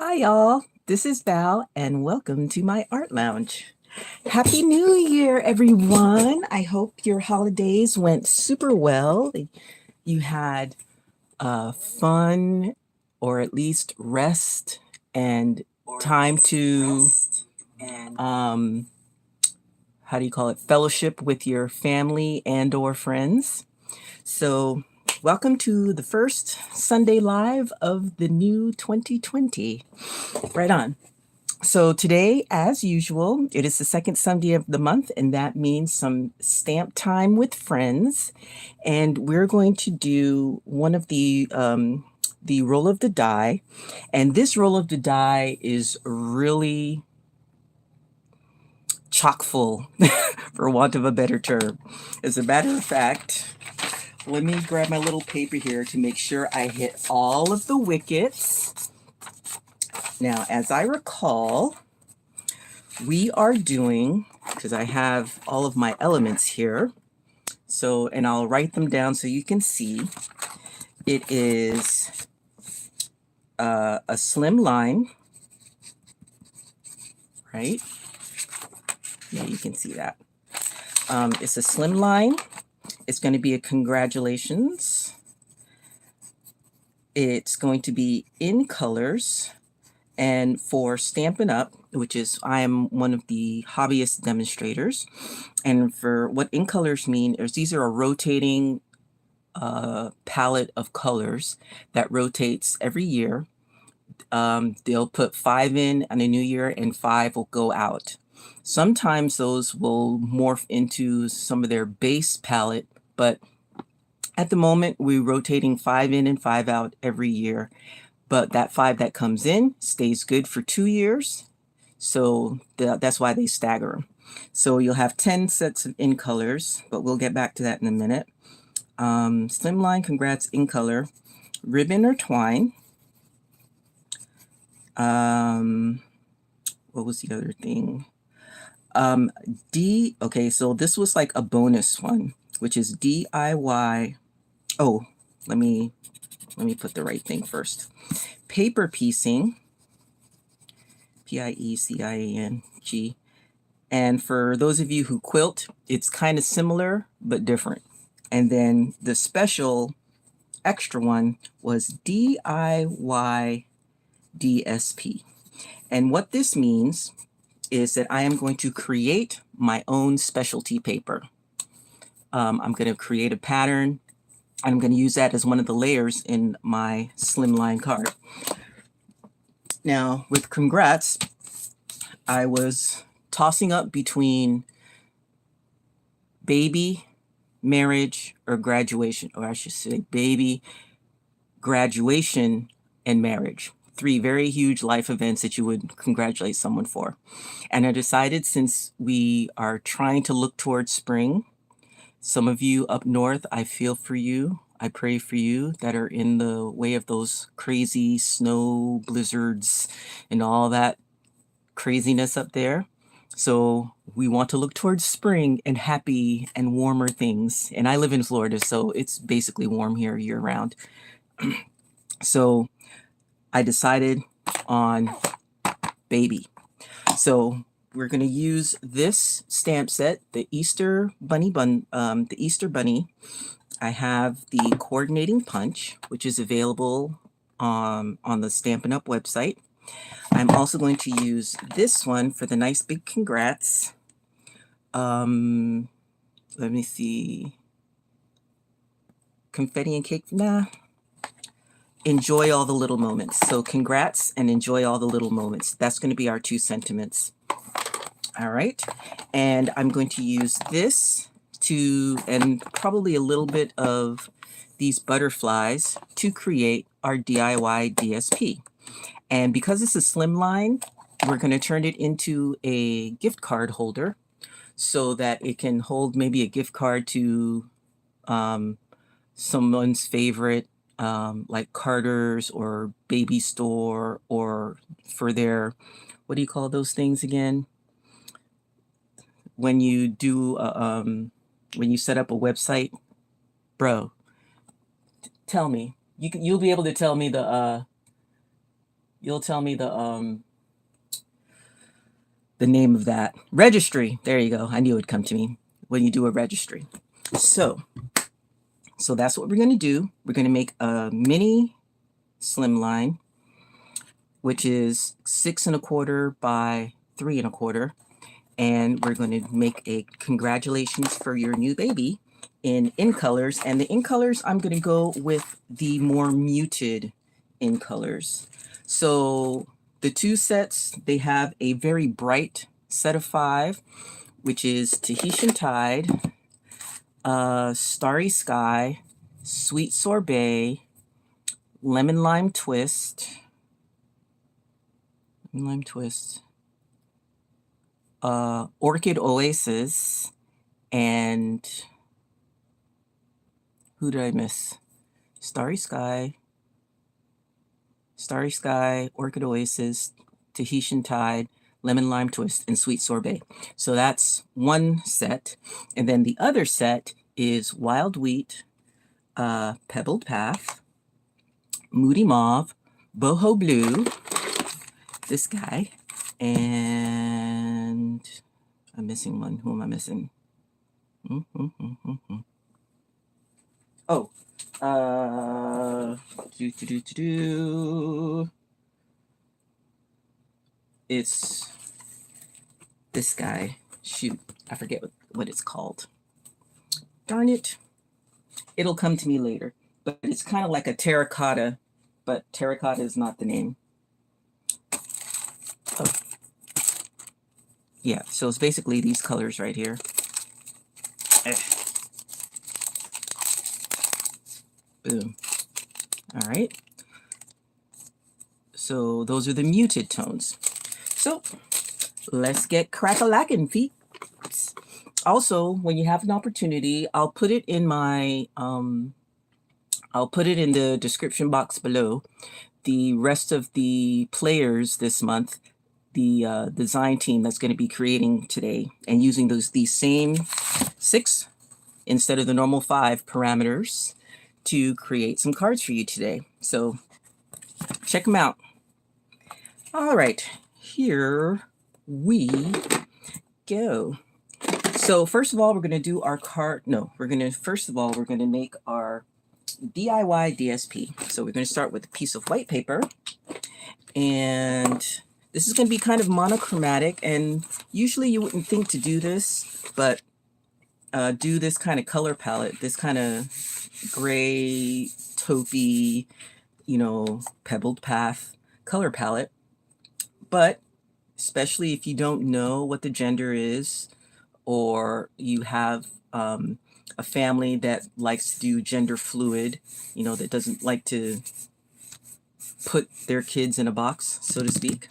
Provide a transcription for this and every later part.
Hi, y'all. This is Val, and welcome to my art lounge. Happy New Year, everyone. I hope your holidays went super well. You had fun, or at least rest and time to, um, how do you call it, fellowship with your family and or friends. So welcome to the first Sunday Live of the new 2020. Right on. So today, as usual, it is the second Sunday of the month, and that means some stamp time with friends. And we're going to do one of the roll of the die. And this roll of the die is really chock full, for want of a better term. As a matter of fact, let me grab my little paper here to make sure I hit all of the wickets. Now, as I recall, we are doing, because I have all of my elements here, so, and I'll write them down so you can see. It is a slim line, right? Yeah, you can see that. It's a slim line. It's going to be a congratulations. It's going to be in colors. And for Stampin' Up, which is, I am one of the hobbyist demonstrators. And for what in colors mean is these are a rotating palette of colors that rotates every year. They'll put 5 in on a new year and 5 will go out. Sometimes those will morph into some of their base palette, but at the moment we're rotating 5 in and 5 out every year. But that 5 that comes in stays good for 2 years. So that's why they stagger them. So you'll have 10 sets of in colors, but we'll get back to that in a minute. Slimline, congrats, in color. Ribbon or twine. What was the other thing? Okay, so this was like a bonus one, which is DIY. Oh, let me put the right thing first. Paper piecing, Pieciang. And for those of you who quilt, it's kind of similar but different. And then the special extra one was DIY DSP. And what this means is that I am going to create my own specialty paper. I'm going to create a pattern. I'm going to use that as one of the layers in my Slimline card. Now, with congrats, I was tossing up between baby, marriage, or graduation, or I should say baby, graduation, and marriage. 3 very huge life events that you would congratulate someone for. And I decided, since we are trying to look towards spring, some of you up north, I feel for you. I pray for you that are in the way of those crazy snow blizzards and all that craziness up there. So we want to look towards spring and happy and warmer things. And I live in Florida, so it's basically warm here year round. So I decided on baby. So we're going to use this stamp set, the Easter Bunny. I have the coordinating punch, which is available on the Stampin' Up website. I'm also going to use this one for the nice big congrats. Let me see. Confetti and cake. Nah. Enjoy all the little moments. So congrats and enjoy all the little moments. That's going to be our 2 sentiments. All right. And I'm going to use this and probably a little bit of these butterflies to create our DIY DSP. And because it's a slim line, we're going to turn it into a gift card holder so that it can hold maybe a gift card to someone's favorite, like Carter's or Baby Store, or for their, what do you call those things again? When you do, when you set up a website, bro, tell me. You'll be able to tell me the You'll tell me the name of that. Registry. There you go. I knew it would come to me when you do a registry. So that's what we're going to do. We're going to make a mini slimline, which is 6 1/4 by 3 1/4. And we're going to make a congratulations for your new baby in colors. And the in colors, I'm going to go with the more muted in colors. So the two sets, they have a very bright set of 5, which is Tahitian Tide, Starry Sky, Sweet Sorbet, Lemon Lime Twist, Orchid Oasis, and who did I miss? Starry Sky, Orchid Oasis, Tahitian Tide, Lemon Lime Twist, and Sweet Sorbet. So that's one set. And then the other set is Wild Wheat, Pebbled Path, Moody Mauve, Boho Blue, this guy, and I'm missing one. Who am I missing? Oh, it's this guy. Shoot, I forget what it's called. Darn it. It'll come to me later. But it's kind of like a terracotta, but terracotta is not the name. Oh. Yeah, so it's basically these colors right here. Boom. All right. So those are the muted tones. So let's get crack-a-lackin', feet. Also, when you have an opportunity, I'll put it in my I'll put it in the description box below. The rest of the players this month, the design team that's going to be creating today and using these same 6 instead of the normal 5 parameters to create some cards for you today. So check them out. All right, here we go. So first of all, we're going to do our card. No, we're going to make our DIY DSP. So we're going to start with a piece of white paper, and this is going to be kind of monochromatic, and usually you wouldn't think to do this, but do this kind of color palette, this kind of gray, taupey, pebbled path color palette. But especially if you don't know what the gender is, or you have a family that likes to do gender fluid, that doesn't like to put their kids in a box, so to speak.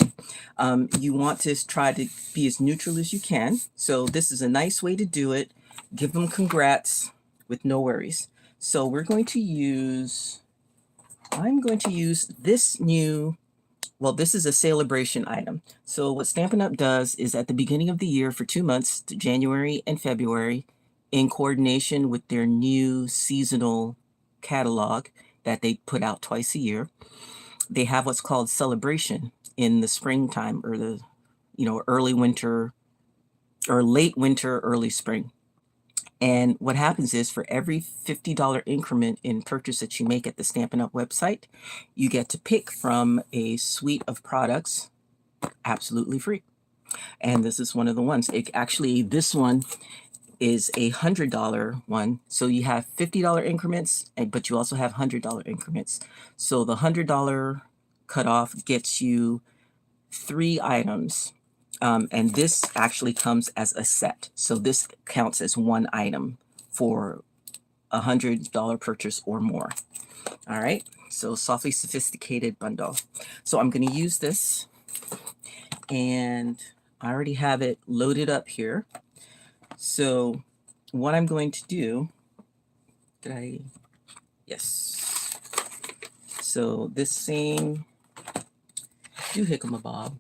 You want to try to be as neutral as you can. So this is a nice way to do it. Give them congrats with no worries. So I'm going to use this new, well, this is a celebration item. So what Stampin' Up does is at the beginning of the year for 2 months, January and February, in coordination with their new seasonal catalog that they put out twice a year, they have what's called celebration in the springtime, or the early winter or late winter, early spring. And what happens is, for every $50 increment in purchase that you make at the Stampin' Up website, you get to pick from a suite of products absolutely free. And this is one of the ones. This one is a $100 one. So you have $50 increments, but you also have $100 increments. So the $100 cutoff gets you 3 items. And this actually comes as a set. So this counts as one item for a $100 purchase or more. All right. So softly sophisticated bundle. So I'm going to use this, and I already have it loaded up here. So what I'm going to do, yes. So this same doohickamabob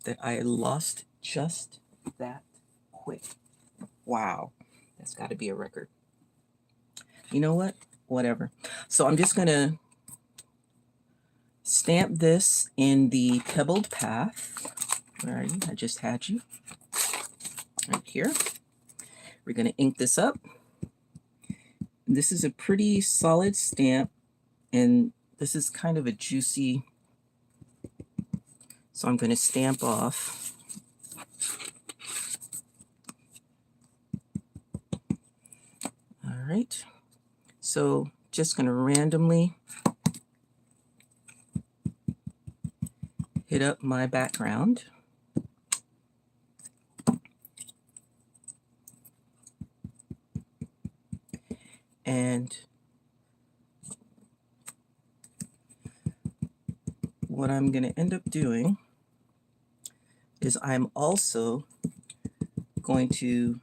that I lost just that quick. Wow, that's got to be a record. You know what? Whatever. So I'm just going to stamp this in the Pebbled path. Where are you? I just had you. Right here. We're going to ink this up. This is a pretty solid stamp, and this is kind of a juicy, so I'm going to stamp off. All right, so just going to randomly hit up my background. And what I'm going to end up doing is I'm also going to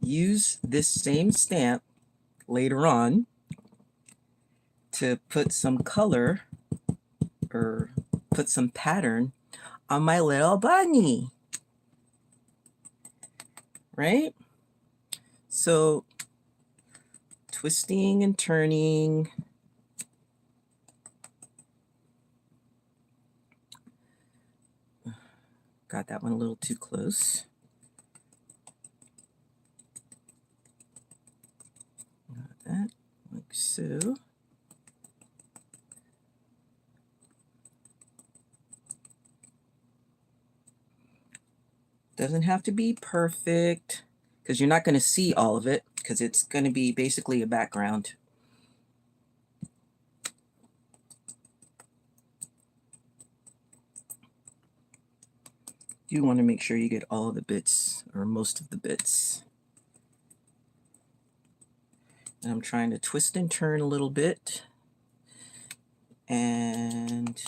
use this same stamp later on to put some color or put some pattern on my little bunny, right? So twisting and turning. Got that one a little too close. Got that, like so. Doesn't have to be perfect, because you're not going to see all of it, because it's going to be basically a background. You want to make sure you get all of the bits, or most of the bits. And I'm trying to twist and turn a little bit. And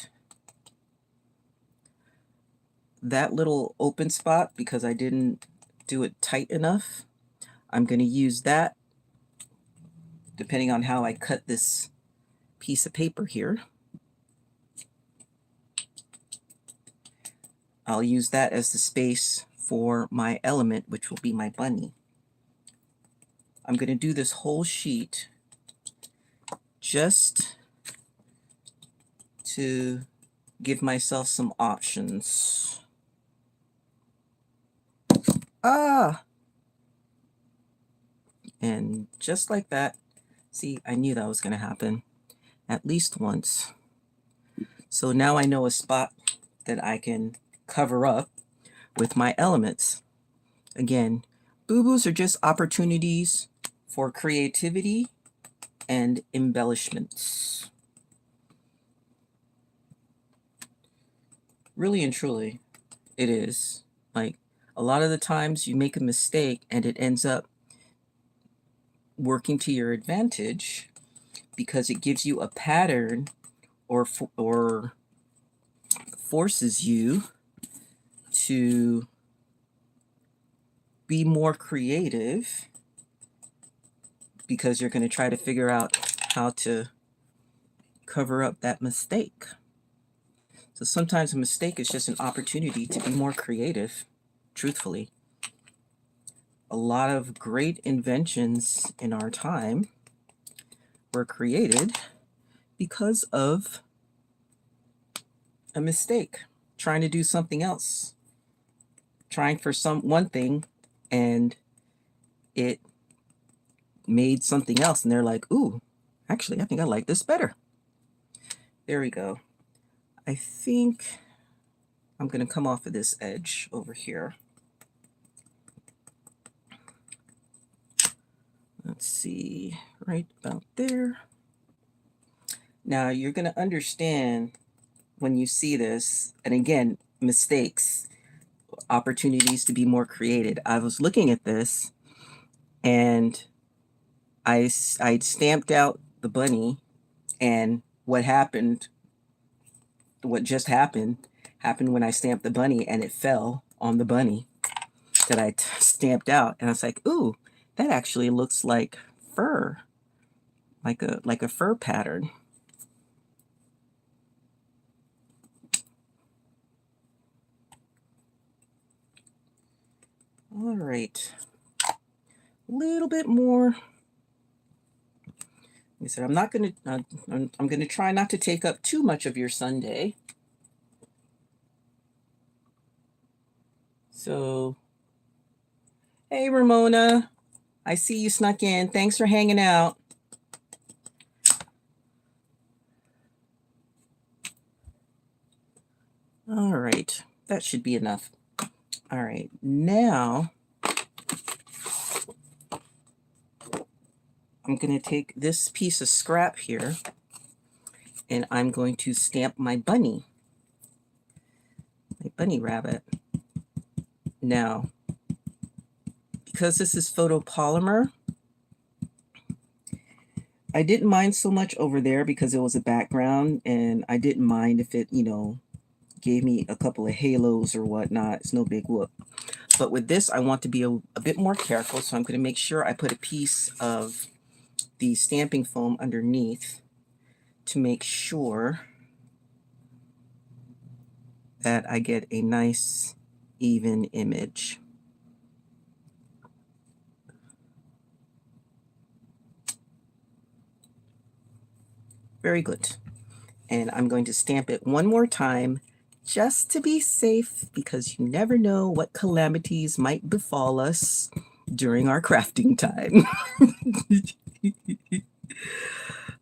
that little open spot, because I didn't do it tight enough, I'm going to use that depending on how I cut this piece of paper here. I'll use that as the space for my element, which will be my bunny. I'm going to do this whole sheet just to give myself some options. And just like that, see, I knew that was going to happen at least once. So now I know a spot that I can cover up with my elements. Again, boo-boos are just opportunities for creativity and embellishments. Really and truly, it is. Like, a lot of the times you make a mistake and it ends up working to your advantage because it gives you a pattern or forces you to be more creative, because you're going to try to figure out how to cover up that mistake. So sometimes a mistake is just an opportunity to be more creative, truthfully. A lot of great inventions in our time were created because of a mistake, trying to do something else, trying for one thing, and it made something else, and they're like, ooh, actually, I think I like this better. There we go. I think I'm going to come off of this edge over here. Let's see, right about there. Now you're going to understand when you see this, and again, mistakes, opportunities to be more creative. I was looking at this, and I stamped out the bunny, and what just happened when I stamped the bunny, and it fell on the bunny that I stamped out, and I was like, ooh, that actually looks like fur, like a fur pattern. All right, a little bit more I said, I'm not going to, I'm going to try not to take up too much of your Sunday. So, hey, Ramona, I see you snuck in. Thanks for hanging out. All right, that should be enough. All right, now I'm going to take this piece of scrap here and I'm going to stamp my bunny rabbit. Now, because this is photopolymer, I didn't mind so much over there because it was a background, and I didn't mind if it, you know, gave me a couple of halos or whatnot. It's no big whoop. But with this, I want to be a bit more careful, so I'm going to make sure I put a piece of the stamping foam underneath to make sure that I get a nice, even image. Very good. And I'm going to stamp it one more time just to be safe, because you never know what calamities might befall us during our crafting time.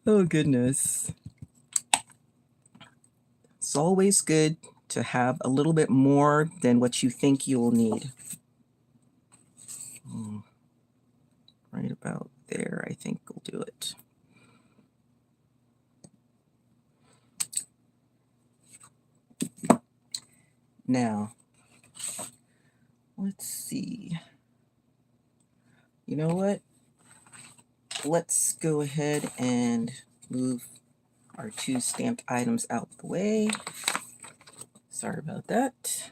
Oh, goodness. It's always good to have a little bit more than what you think you will need. Right about there, I think will do it. Now, let's see. You know what? Let's go ahead and move our two stamped items out the way. Sorry about that.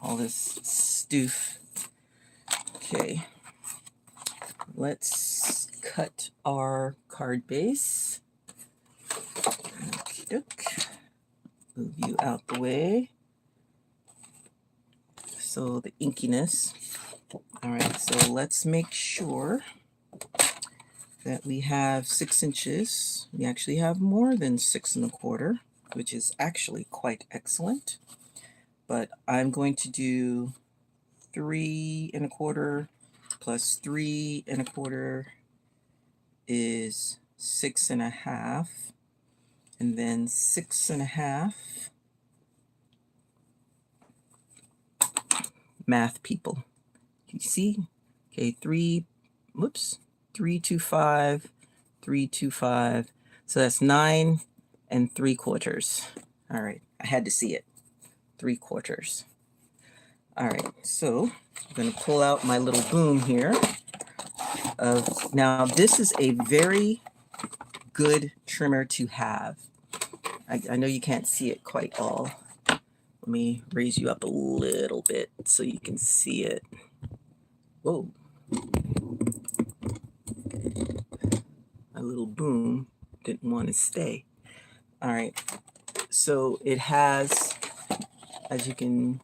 All this stoof. Okay. Let's cut our card base. Move you out the way. So the inkiness. All right, so let's make sure that we have 6 inches. We actually have more than 6 1/4, which is actually quite excellent. But I'm going to do 3 1/4 plus 3 1/4 is 6 1/2, and then 6 1/2. Math people, you see? Okay, 3 2 5, 3 2 5. So that's 9 3/4. All right, I had to see it. 3/4. All right, so I'm going to pull out my little boom here. Now, this is a very good trimmer to have. I know you can't see it quite all. Let me raise you up a little bit so you can see it. Whoa. My little boom didn't want to stay. All right, so it has, as you can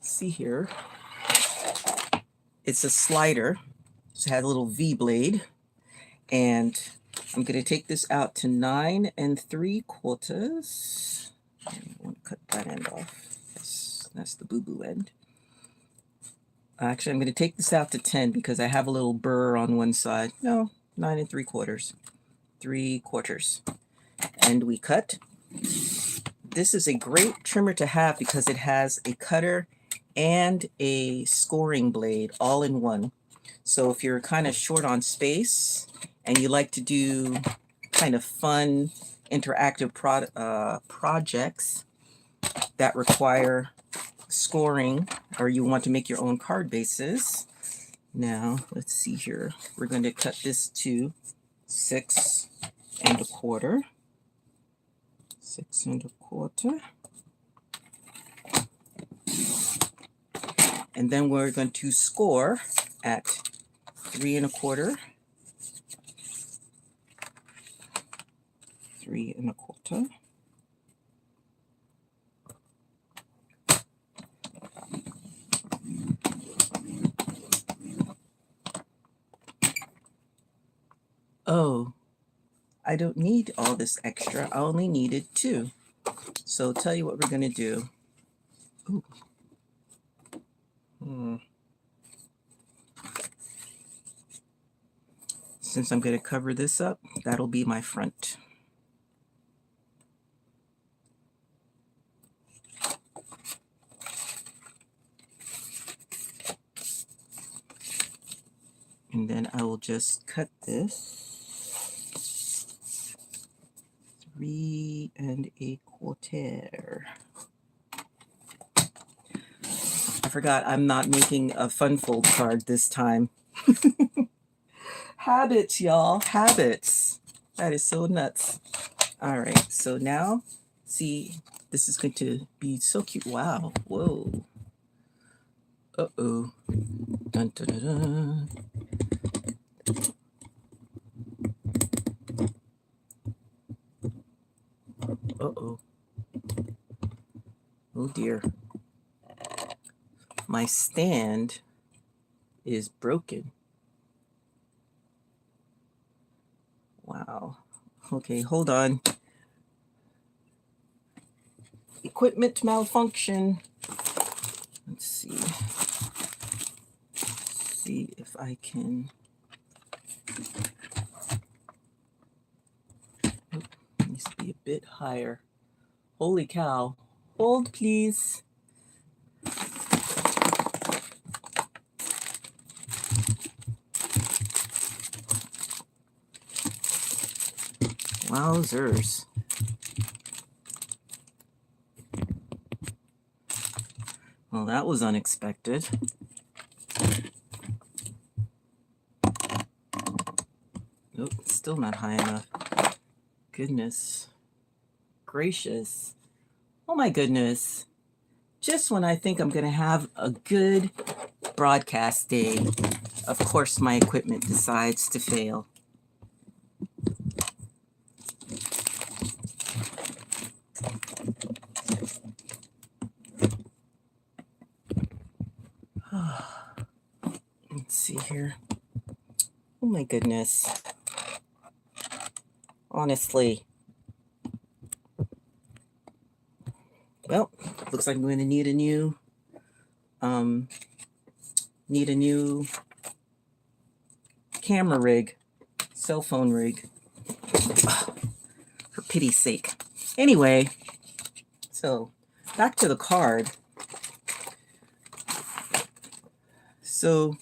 see here, it's a slider. So it has a little V blade, and I'm going to take this out to 9 3/4. I want to cut that end off. That's the boo-boo end. Actually, I'm going to take this out to 10 because I have a little burr on one side. No, 9 3/4. 3/4. And we cut. This is a great trimmer to have because it has a cutter and a scoring blade all in one. So if you're kind of short on space and you like to do kind of fun interactive projects that require scoring, or you want to make your own card bases. Now, let's see here. We're going to cut this to 6 1/4. 6 1/4. And then we're going to score at 3 1/4. 3 1/4. oh, I don't need all this extra. I only needed 2. So I'll tell you what we're going to do. Ooh. Since I'm going to cover this up, that'll be my front. And then I will just cut this 3 1/4. I forgot I'm not making a fun fold card this time. Habits, y'all, habits. That is so nuts. All right, so now, see, this is going to be so cute. Wow, whoa. Uh-oh. Dun, dun, dun, dun. Uh-oh. Oh dear. My stand is broken. Wow. Okay, hold on. Equipment malfunction. Let's see. See if I can. Oh, needs to be a bit higher. Holy cow. Hold, please. Wowzers. Well, that was unexpected. Nope, still not high enough. Goodness gracious. Oh my goodness. Just when I think I'm going to have a good broadcast day, of course my equipment decides to fail. Let's see here. Oh my goodness. Honestly. Well, looks like I'm going to need a new camera rig, cell phone rig. For pity's sake. Anyway, so back to the card. So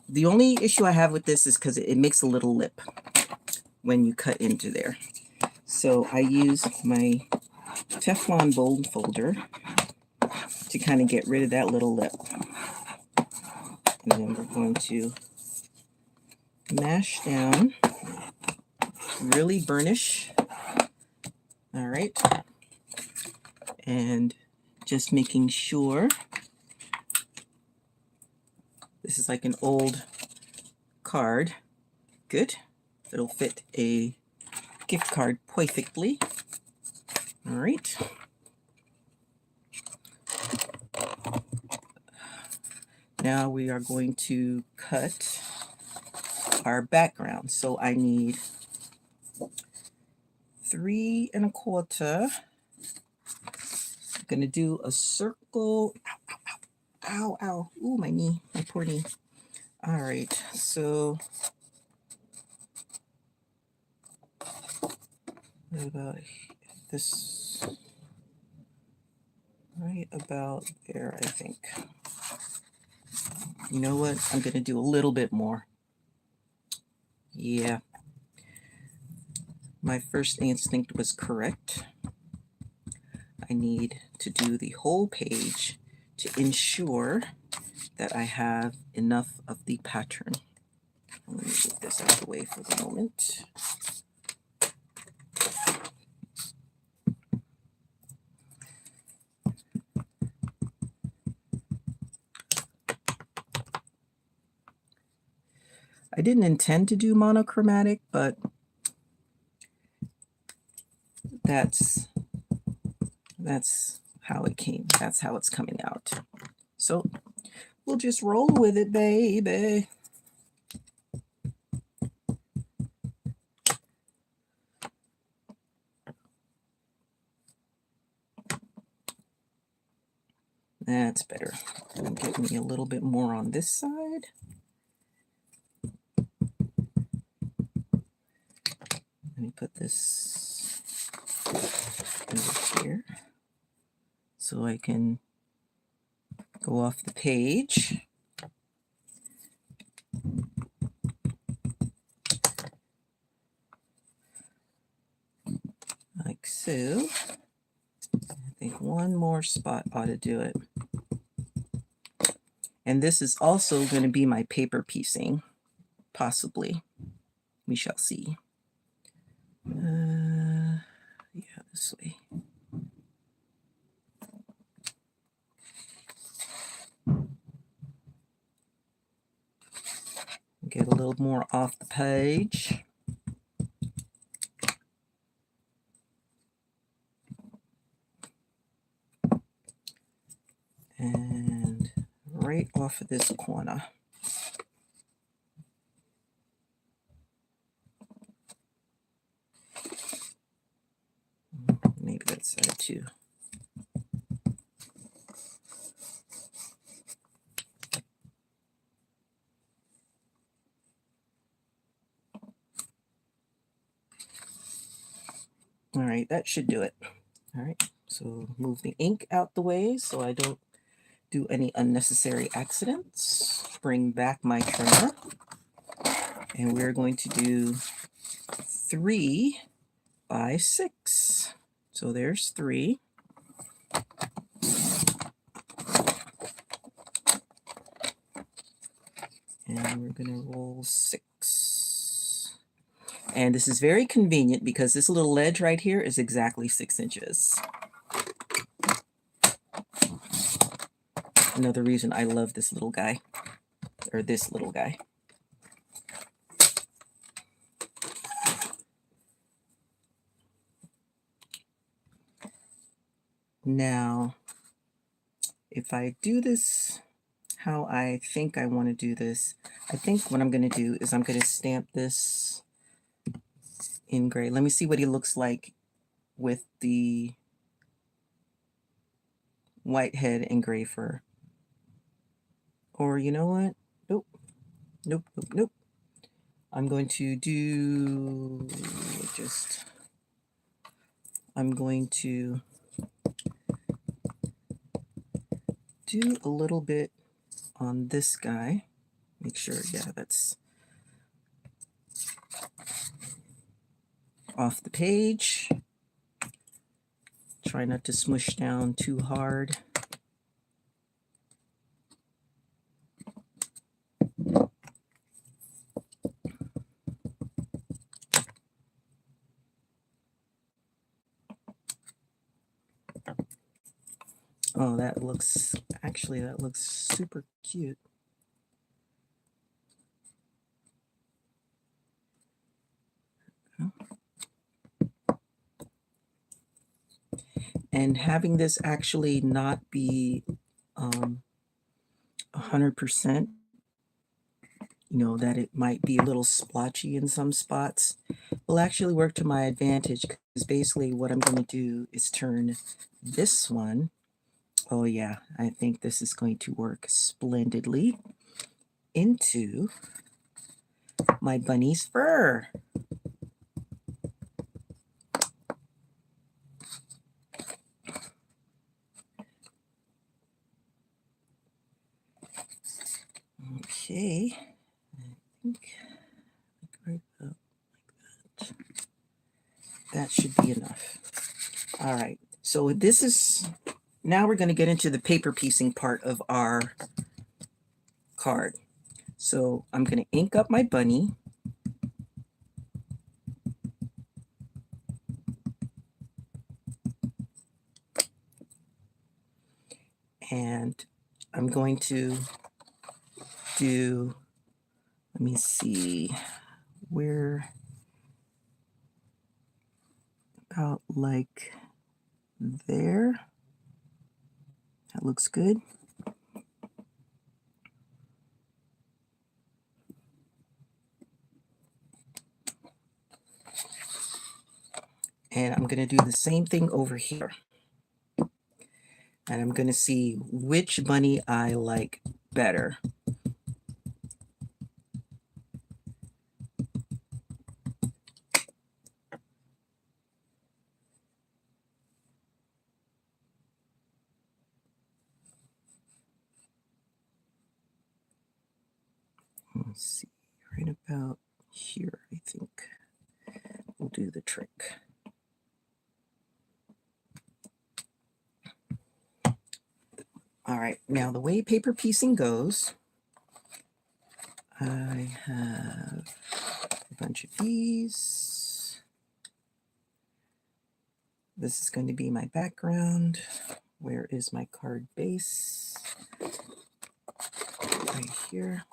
the only issue I have with this is because it makes a little lip when you cut into there. So I use my Teflon bone folder to kind of get rid of that little lip. And then we're going to mash down, really burnish. All right. And just making sure. This is like an old card. Good. It'll fit a gift card perfectly. All right. Now we are going to cut our background. So I need 3 1/4. I'm going to do a circle. Ow, ow, ow. Ooh, my knee, my poor knee. All right, so what about this? Right about there, I think. You know what? I'm going to do a little bit more. Yeah. My first instinct was correct. I need to do the whole page to ensure that I have enough of the pattern. Let me move this out of the way for the moment. I didn't intend to do monochromatic, but that's how it came. That's how it's coming out. So we'll just roll with it, baby. That's better. Get me a little bit more on this side. Let me put this over here so I can go off the page. Like so. I think one more spot ought to do it. And this is also going to be my paper piecing, possibly. We shall see. Yeah, this way. Get a little more off the page. And right off of this corner. Maybe that side too. All right, that should do it. All right, so move the ink out the way so I don't do any unnecessary accidents. Bring back my trimmer. And we're going to do 3 by 6. So there's 3. And we're going to roll 6. And this is very convenient because this little ledge right here is exactly 6 inches. Another reason I love this little guy, or this little guy. Now, if I do this how I think I want to do this, I think what I'm going to do is I'm going to stamp this in gray. Let me see what he looks like with the white head and gray fur. Or you know what? Nope. Nope, nope, nope. I'm going to do I'm going to do a little bit on this guy. Make sure, yeah, that's off the page. Try not to smush down too hard. Oh, that looks super cute. And having this actually not be 100%, you know, that it might be a little splotchy in some spots, will actually work to my advantage, because basically what I'm going to do is turn this one. Oh yeah, I think this is going to work splendidly into my bunny's fur. Okay, I think right up like that. That should be enough. All right, so this is, now we're going to get into the paper piecing part of our card. So I'm going to ink up my bunny. And I'm going to do, let me see, we're about like there. That looks good. And I'm going to do the same thing over here. And I'm going to see which bunny I like better. Let's see, right about here, I think will do the trick. All right, now the way paper piecing goes, I have a bunch of these. This is going to be my background. Where is my card base? Right here.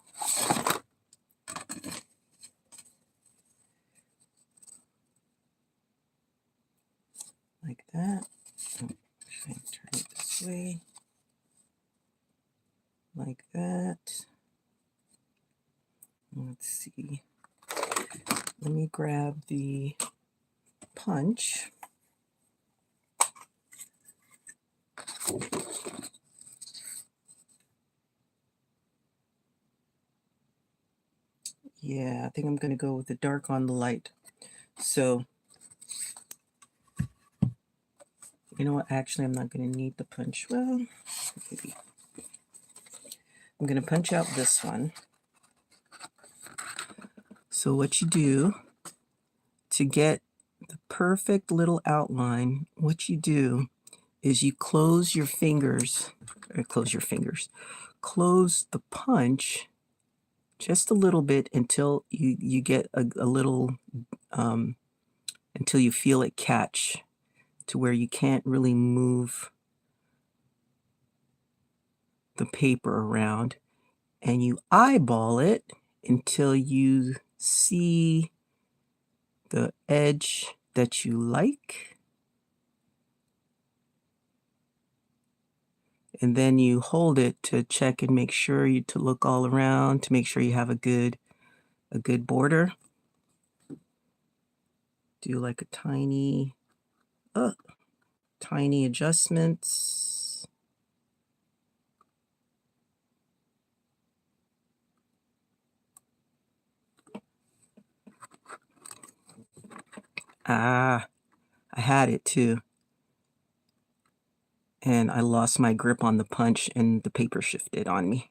Like that. Oh, try and turn it this way. Like that. Let's see. Let me grab the punch. Yeah, I think I'm going to go with the dark on the light. So, you know what? Actually, I'm not going to need the punch. Well, maybe. I'm going to punch out this one. So what you do to get the perfect little outline, what you do is you close your fingers, close the punch just a little bit until you get a little, until you feel it catch to where you can't really move the paper around, and you eyeball it until you see the edge that you like, and then you hold it to check and make sure to look all around to make sure you have a good border. Do like a tiny adjustments. I had it too. And I lost my grip on the punch and the paper shifted on me.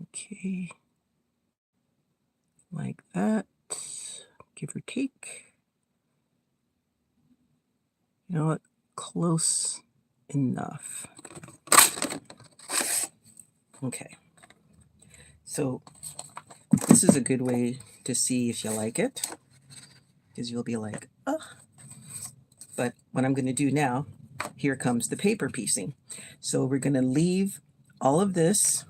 Okay. Like that. Give or take. You know what? Close enough. Okay. So this is a good way to see if you like it, because you'll be like, oh. But what I'm going to do now, here comes the paper piecing. So we're going to leave all of this.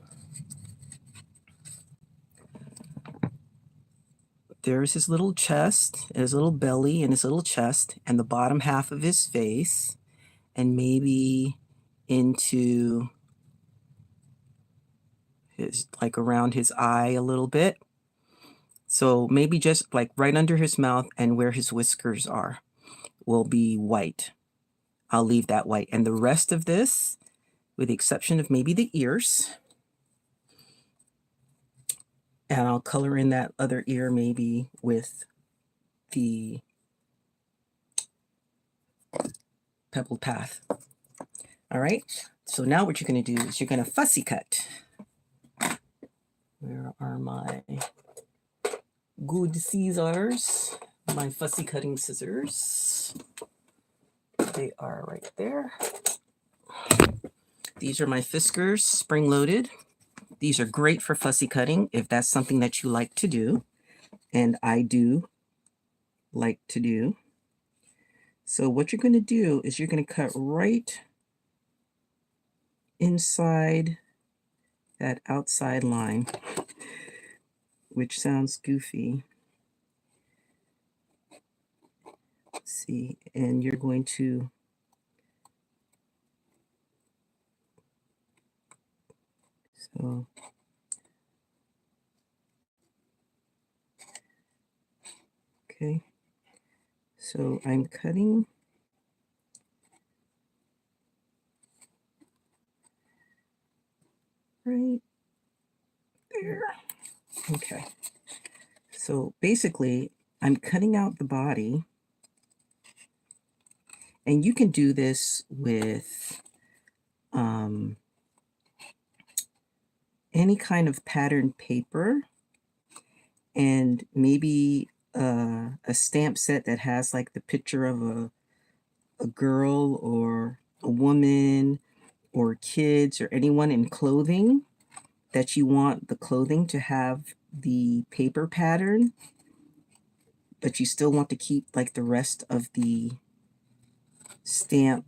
There's his little chest, his little belly and his little chest, and the bottom half of his face, and maybe into his, like around his eye a little bit. So maybe just like right under his mouth and where his whiskers are will be white. I'll leave that white. And the rest of this, with the exception of maybe the ears, and I'll color in that other ear maybe with the Pebbled path. All right. So now what you're going to do is you're going to fussy cut. Where are my good scissors? My fussy cutting scissors. They are right there. These are my Fiskars, spring-loaded. These are great for fussy cutting if that's something that you like to do, and I do like to do. So what you're going to do is you're going to cut right inside that outside line, which sounds goofy. Let's see, and you're going to okay. So I'm cutting Okay. So basically, I'm cutting out the body. And you can do this with any kind of patterned paper, and maybe a stamp set that has like the picture of a girl or a woman or kids or anyone in clothing that you want the clothing to have the paper pattern, but you still want to keep like the rest of the stamp,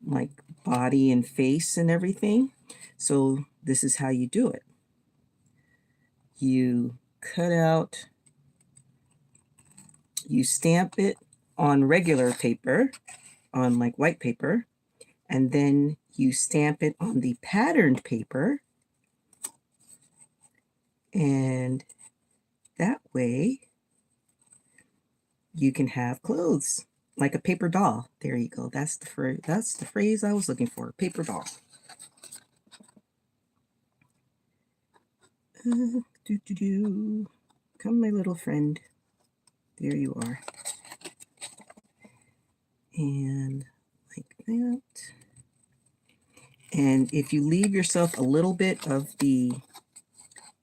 like body and face and everything. So this is how you do it. You cut out, you stamp it on regular paper, on like white paper, and then you stamp it on the patterned paper, and that way you can have clothes like a paper doll. There you go. That's the phrase I was looking for, paper doll. Come, my little friend. There you are. And like that. And if you leave yourself a little bit of the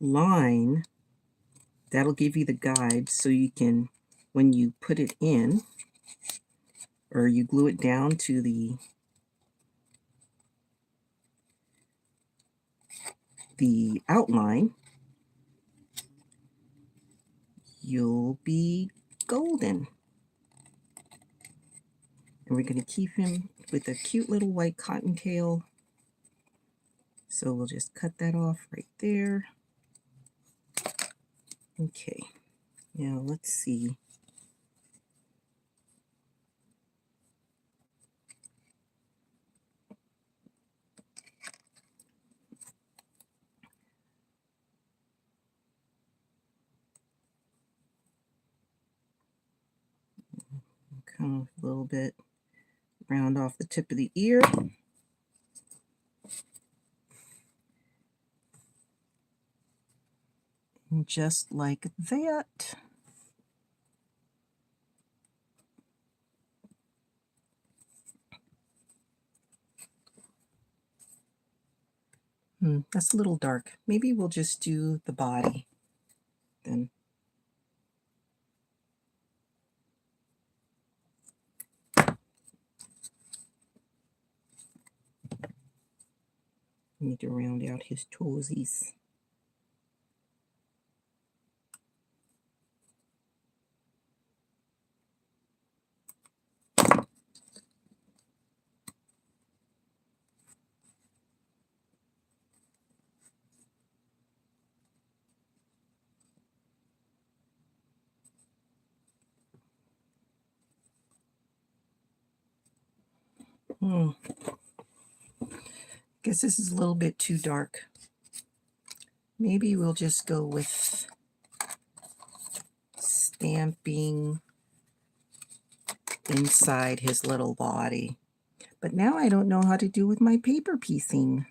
line, that'll give you the guide so you can, when you put it in, or you glue it down to the outline, you'll be golden. And we're going to keep him with a cute little white cottontail. So we'll just cut that off right there. Okay, now let's see. Kind of a little bit, round off the tip of the ear. And just like that. That's a little dark. Maybe we'll just do the body then. Need to round out his toesies. Guess this is a little bit too dark. Maybe we'll just go with stamping inside his little body. But now I don't know how to do with my paper piecing.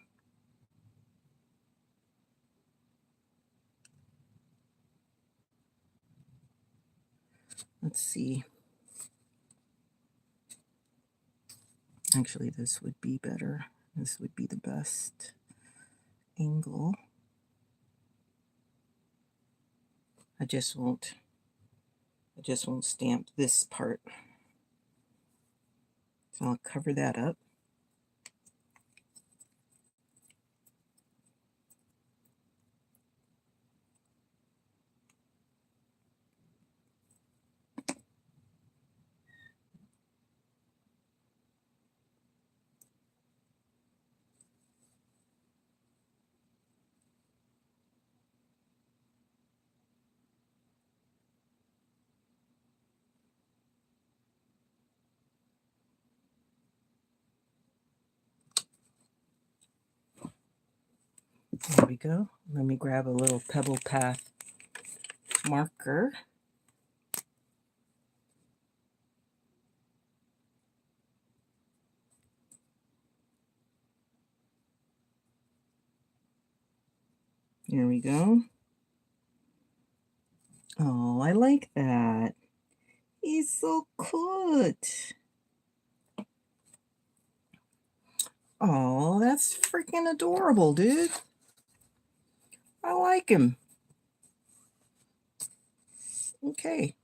Let's see. Actually, this would be better. This would be the best angle. I just won't stamp this part. So I'll cover that up. There we go. Let me grab a little Pebble Path marker. There we go. Oh, I like that. He's so cute. Oh, that's freaking adorable, dude. I like him. Okay.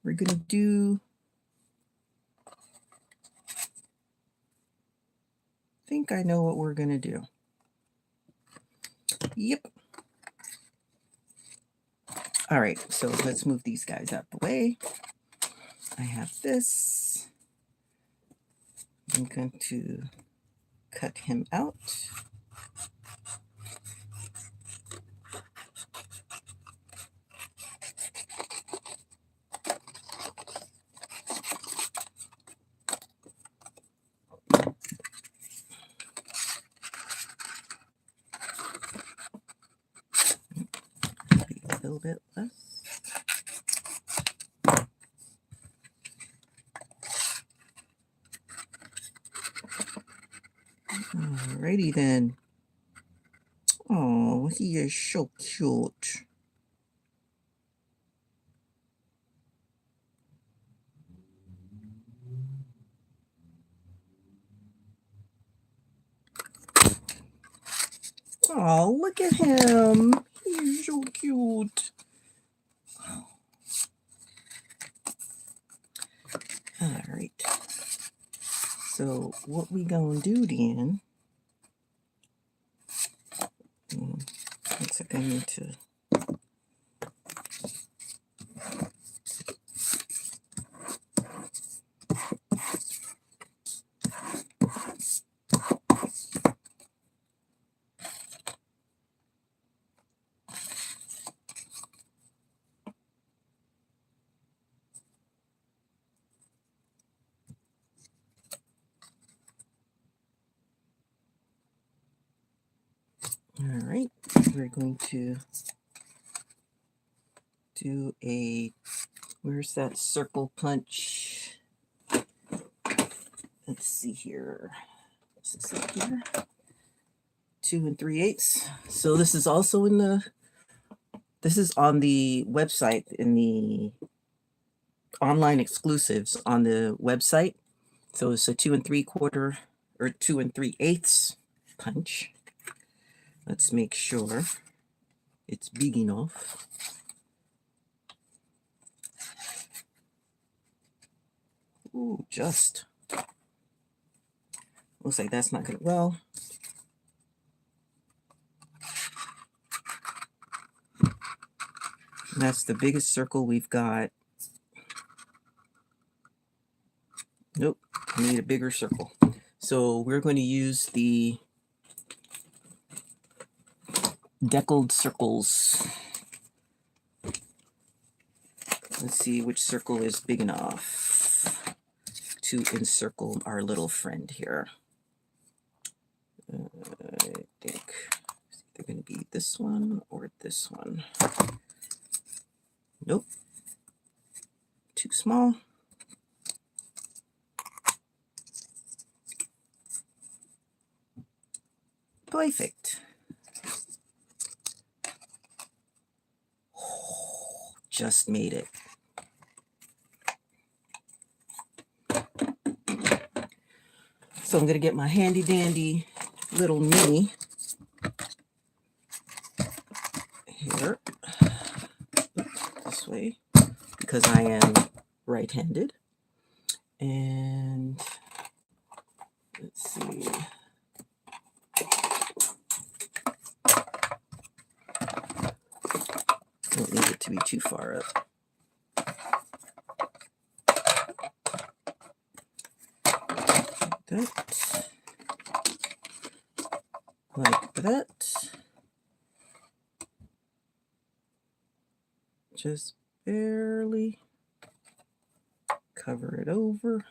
We're going to do... I think I know what we're going to do. Yep. All right, so let's move these guys out the way. I have this. I'm going to cut him out. A little bit less. Alrighty then. Oh, he is so cute. Oh, look at him. He's so cute. All right. So what we gonna do then? Looks like I need to... All right, we're going to do a... Where's that circle punch? Let's see here. This is it here. 2 3/8. So this is also in the... This is on the website, in the online exclusives on the website. So it's a 2 3/4 or 2 3/8 punch. Let's make sure it's big enough. Ooh, just. Looks like that's not good. Well, that's the biggest circle we've got. Nope, I need a bigger circle. So we're going to use the deckled circles. Let's see which circle is big enough to encircle our little friend here. I think they're going to be this one or this one. Nope. Too small. Perfect. Oh, just made it. So I'm going to get my handy dandy little mini here this way because I am right-handed. And let's see. Don't need it to be too far up. That. Like that. Just barely cover it over.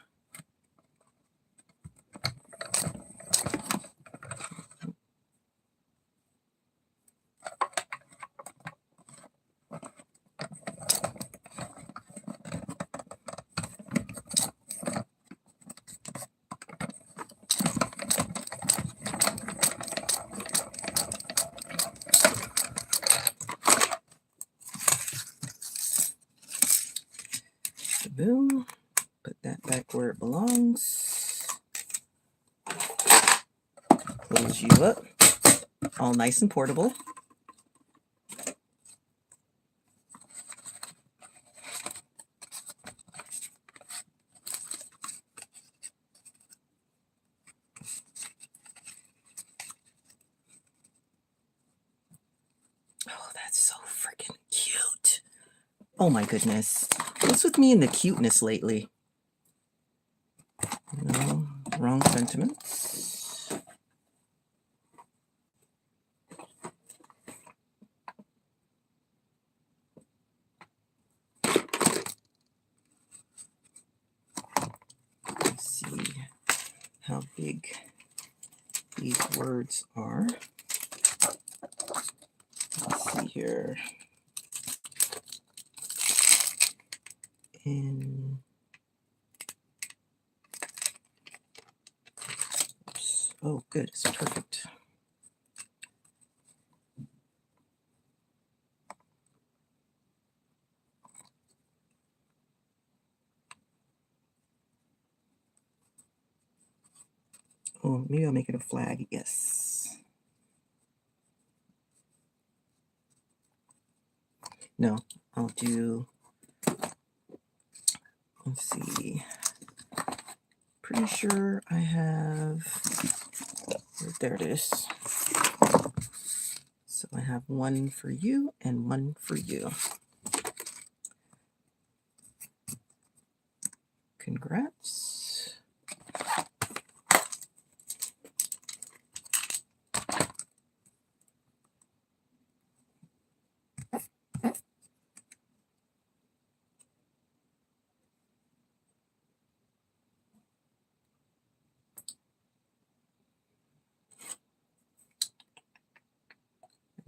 Boom. Put that back where it belongs. Close you up. All nice and portable. Oh, that's so freaking cute. Oh my goodness. What's with me and the cuteness lately? No, wrong sentiments. Let's see how big these words are. Let's see here. And oh, good, it's perfect. Oh, maybe I'll make it a flag. Yes. No, I'll do, let's see. Pretty sure I have, there it is. So I have one for you and one for you. Congrats.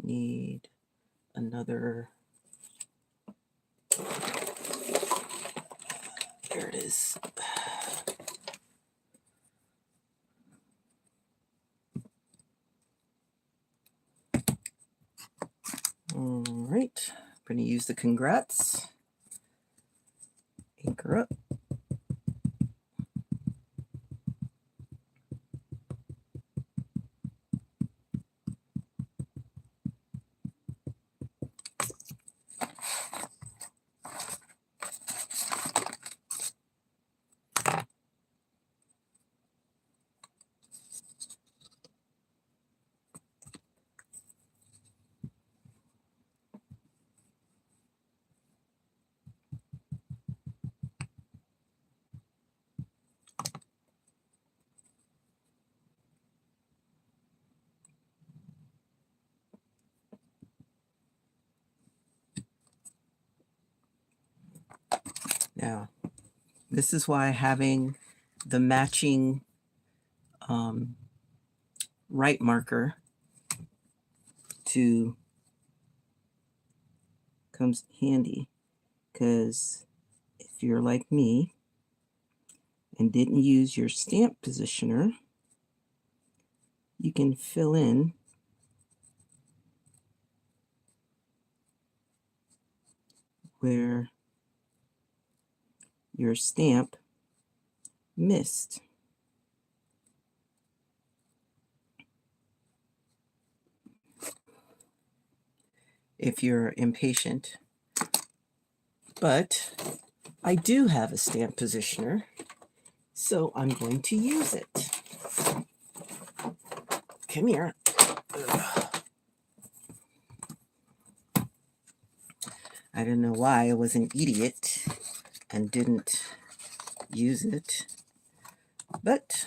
Need another, there it is. All right, I'm going to use the congrats. Anchor up. Now, this is why having the matching right marker comes handy, because if you're like me and didn't use your stamp positioner, you can fill in where your stamp missed. If you're impatient. But I do have a stamp positioner, so I'm going to use it. Come here. Ugh. I don't know why I was an idiot and didn't use it, but,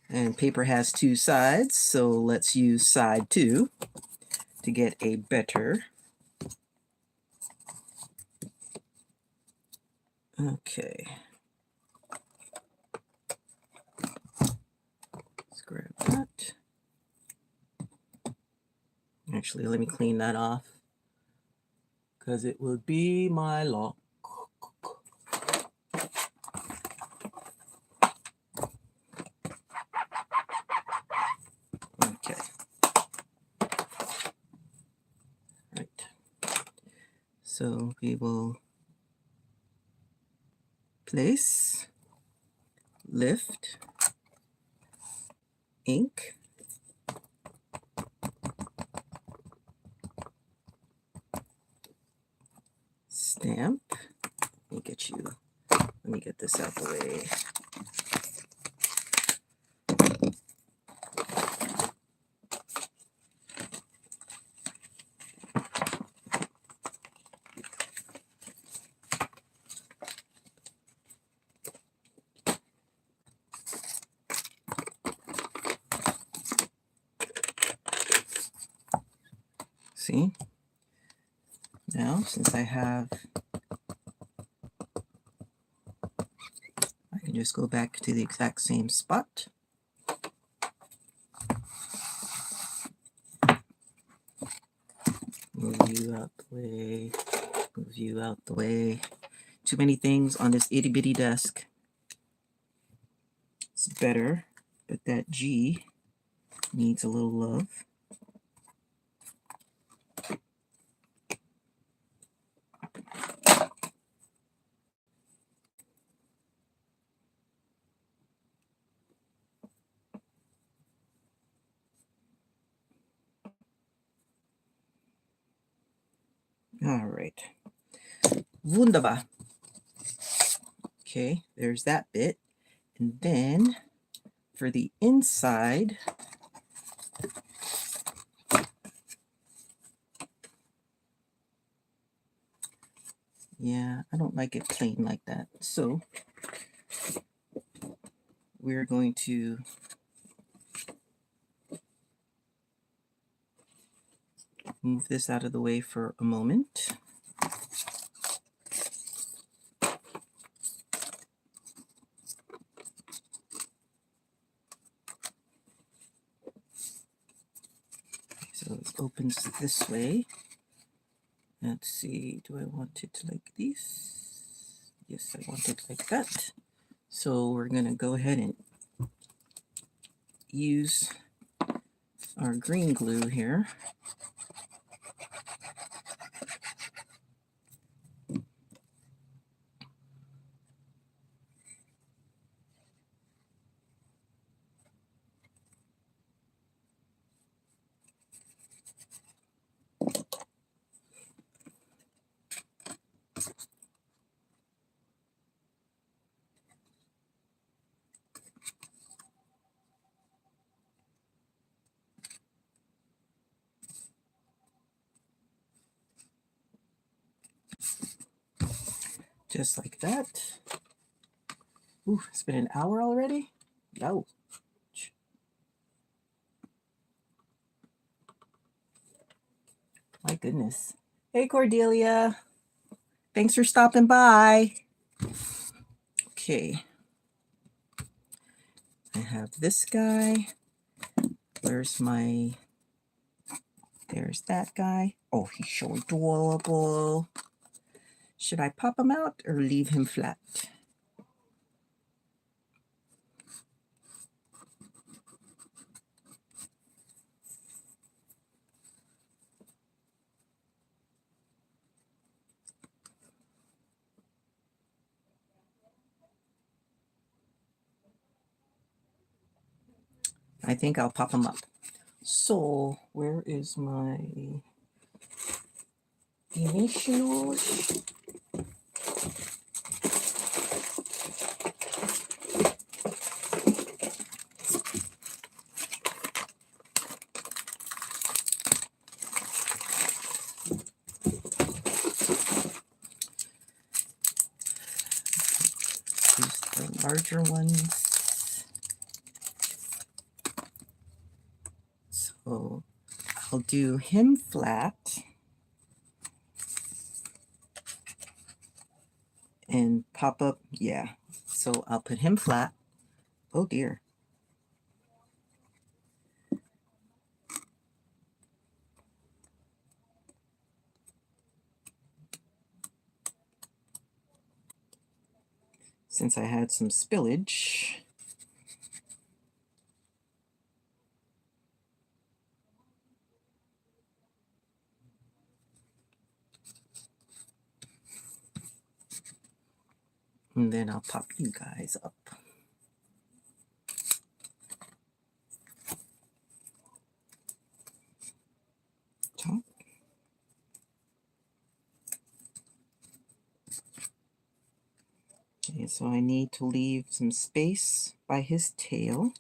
and paper has two sides, so let's use side 2 to get a better. Okay. Let's grab that. Actually, let me clean that off, because it will be my lock. Okay. Right. So we will place, lift, ink, stamp. Let me get this out the way. See? Now, since I can just go back to the exact same spot. Move you out the way. Move you out the way. Too many things on this itty bitty desk. It's better, but that G needs a little love. All right. Wunderbar. Okay, there's that bit. And then for the inside, yeah, I don't like it plain like that. So we're going to move this out of the way for a moment. So it opens this way. Let's see, do I want it like this? Yes, I want it like that. So we're going to go ahead and use our green glue here. Just like that. Ooh, it's been an hour already? No. My goodness. Hey, Cordelia. Thanks for stopping by. Okay. I have this guy. There's that guy. Oh, he's so adorable. Should I pop him out or leave him flat? I think I'll pop him up. So, where is my initials? Use the larger ones. So I'll do him flat and pop up. Yeah. So I'll put him flat. Oh dear. Since I had some spillage. And then I'll pop you guys up. Top. Okay, so I need to leave some space by his tail.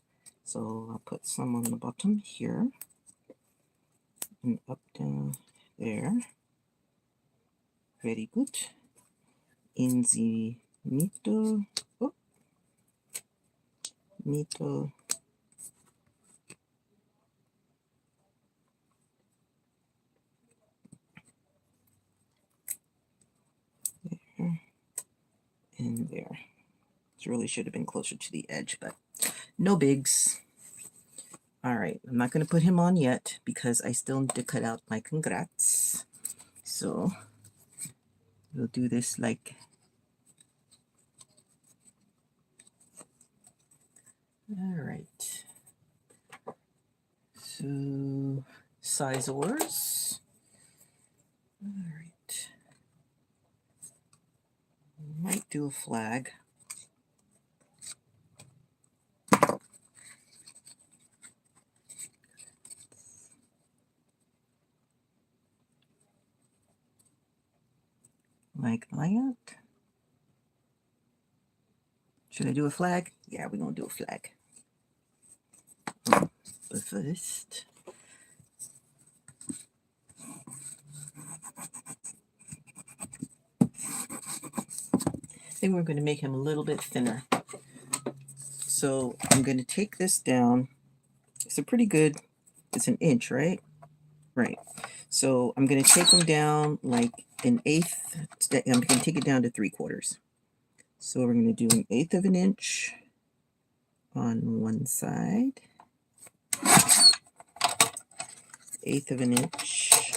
So I'll put some on the bottom here. And up, down, there. Very good. In the middle. Oh, middle. There. And there. It really should have been closer to the edge, but no bigs. All right, I'm not going to put him on yet because I still need to cut out my congrats. So we'll do this like, all right. So sizors. All right. Might do a flag. Like that. Should I do a flag? Yeah, we're going to do a flag. But first, I think we're going to make him a little bit thinner. So I'm going to take this down. It's a pretty good, it's an inch, right? Right. So I'm going to take him down like an eighth. I'm going to take it down to 3/4. So we're going to do 1/8 of an inch on one side. 1/8 of an inch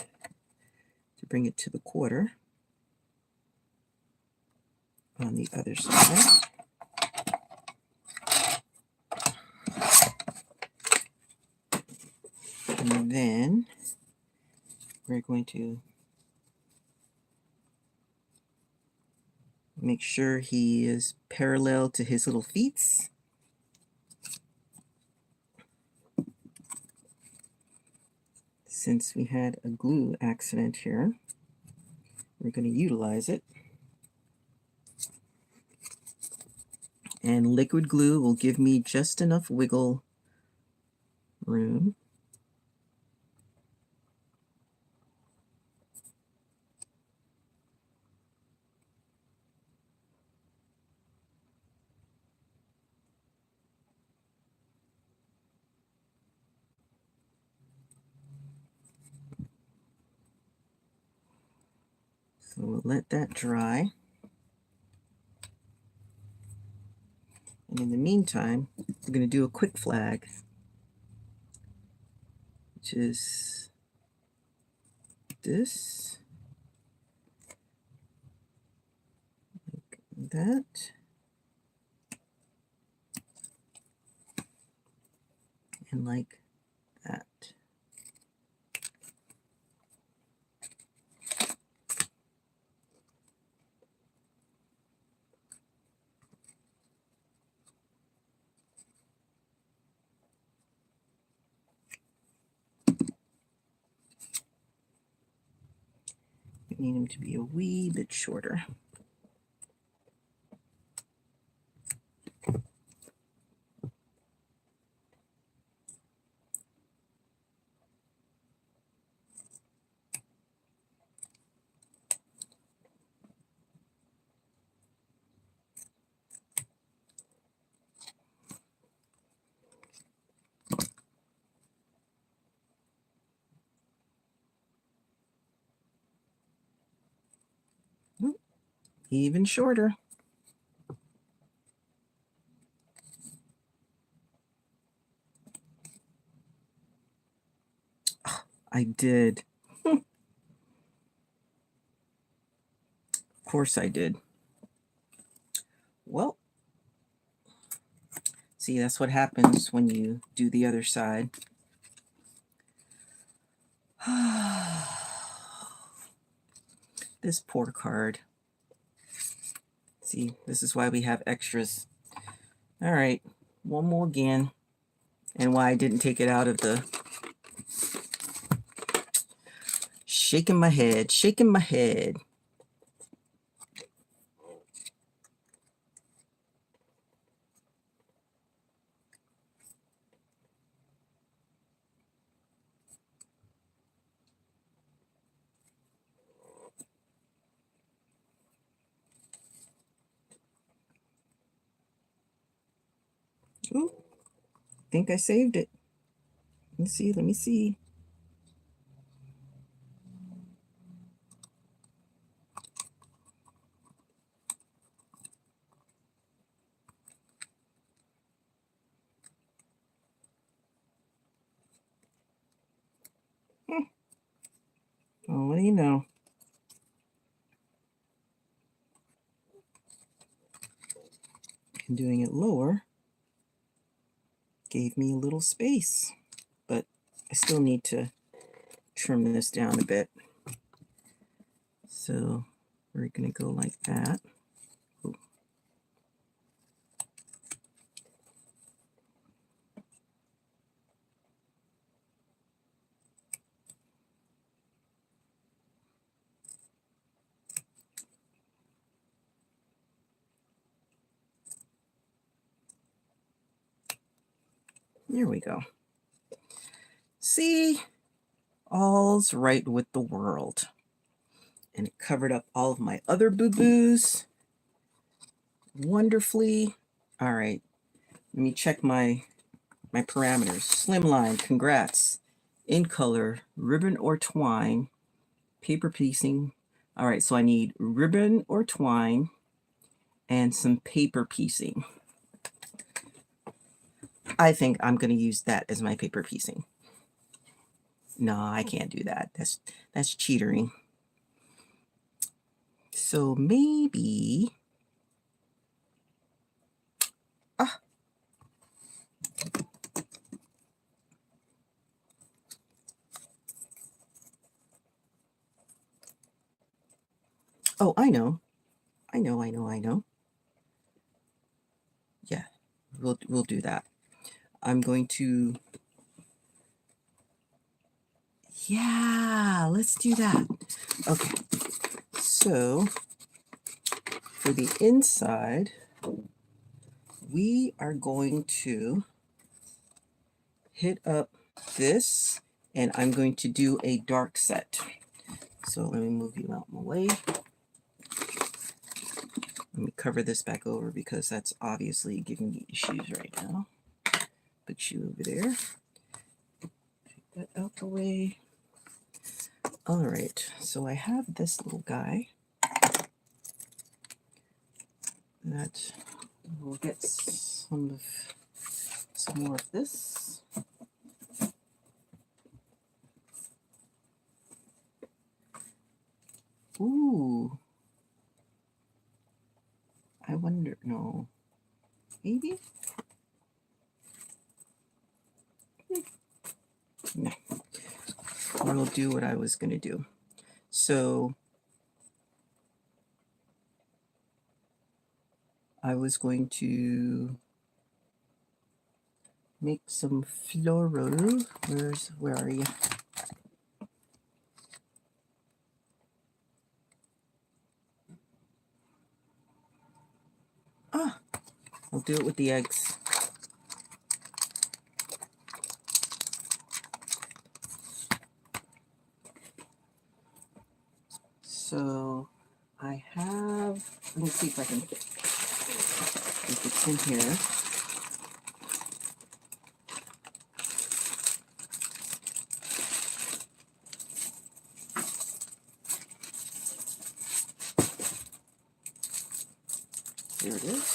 to bring it to the 1/4 on the other side. And then we're going to make sure he is parallel to his little feet. Since we had a glue accident here, we're going to utilize it. And liquid glue will give me just enough wiggle room. So we'll let that dry. And in the meantime, we're going to do a quick flag, which is this, like that, and like that. Need him to be a wee bit shorter. Even shorter. Oh, I did. Of course I did. Well, see, that's what happens when you do the other side. This poor card. See, this is why we have extras. All right, one more again. And why I didn't take it out of the... Shaking my head, shaking my head. Ooh, think I saved it. Let me see, let me see. Oh, what do you know? And doing it lower gave me a little space, but I still need to trim this down a bit. So we're going to go like that. Ooh. There we go. See, all's right with the world. And it covered up all of my other boo-boos wonderfully. All right, let me check my parameters. Slimline, congrats. In color, ribbon or twine, paper piecing. All right, so I need ribbon or twine and some paper piecing. I think I'm going to use that as my paper piecing. No, I can't do that. That's cheatering. So maybe... Oh, I know. Yeah, we'll do that. I'm going to... Yeah, let's do that. Okay, so for the inside, we are going to hit up this, and I'm going to do a dark set. So let me move you out my way. Let me cover this back over because that's obviously giving me issues right now. Put you over there. Take that out the way. All right, so I have this little guy that will get some more of this. Ooh. I wonder, no, maybe? No. We'll do what I was going to do. So I was going to make some floral. Where are you? Ah, I'll do it with the eggs. So I have, let me see if I can, if it's in here. There it is.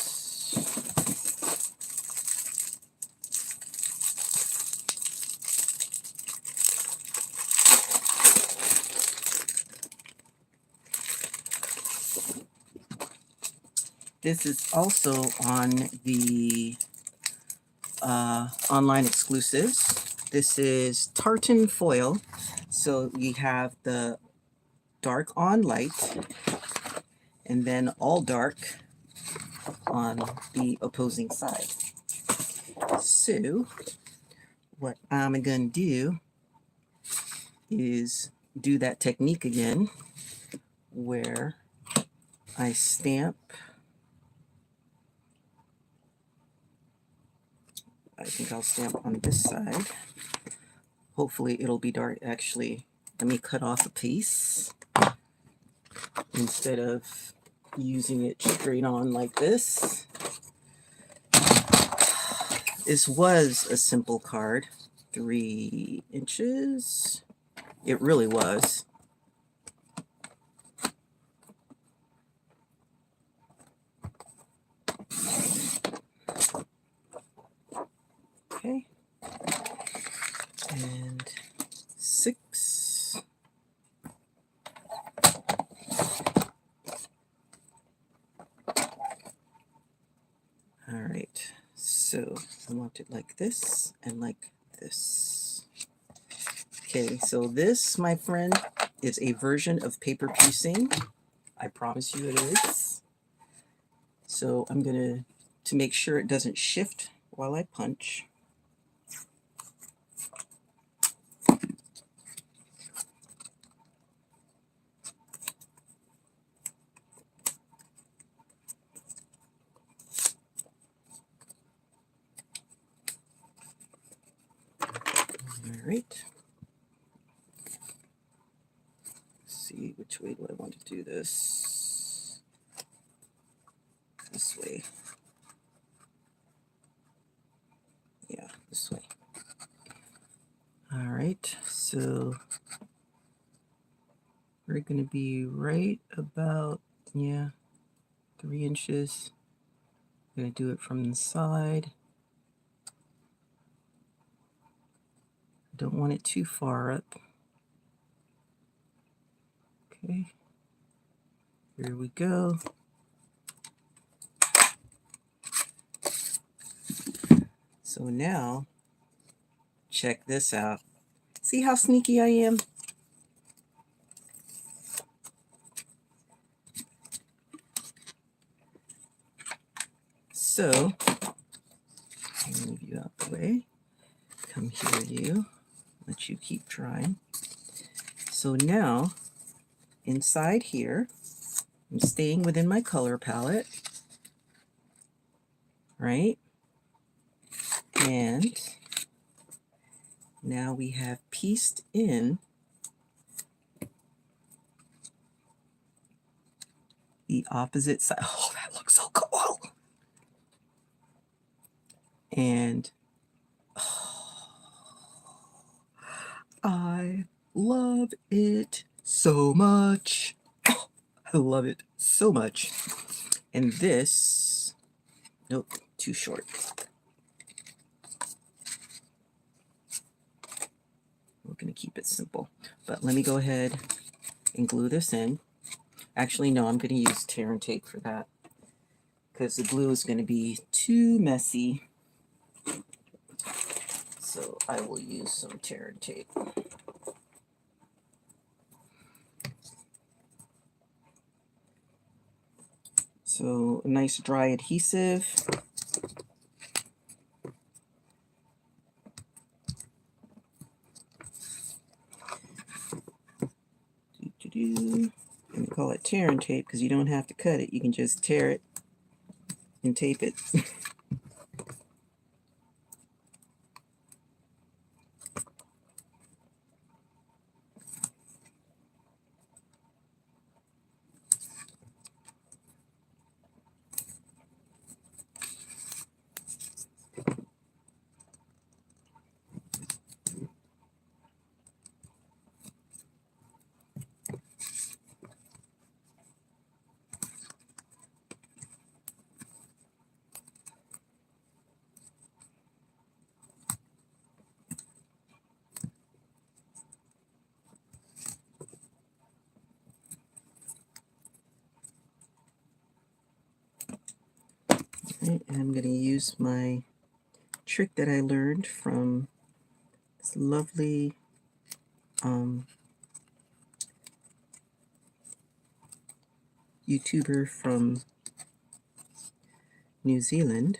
This is also on the online exclusives. This is Tartan foil. So we have the dark on light, and then all dark, on the opposing side. So what I'm going to do is do that technique again where I stamp. I think I'll stamp on this side. Hopefully it'll be dark. Actually, let me cut off a piece instead of using it straight on like this. This was a simple card, 3 inches. It really was. Okay. And 6. All right. So I want it like this and like this. Okay, so this, my friend, is a version of paper piecing. I promise you it is. So I'm going to make sure it doesn't shift while I punch. All right. Let's see, which way do I want to do this? This way. Yeah, this way. All right, so we're going to be right about, 3 inches. I'm going to do it from the side. Don't want it too far up. Okay, here we go. So now, check this out. See how sneaky I am? So, I'll move you out the way. Come here, you. Let you keep trying. So now, inside here, I'm staying within my color palette, right? And now we have pieced in the opposite side. Oh, that looks so cool. And I love it so much. I love it so much. And this, nope, too short. We're going to keep it simple. But let me go ahead and glue this in. Actually, no, I'm going to use Tartan tape for that because the glue is going to be too messy. So I will use some Tartan tape. So a nice dry adhesive. And we call it Tartan tape because you don't have to cut it. You can just tear it and tape it. And I'm going to use my trick that I learned from this lovely YouTuber from New Zealand.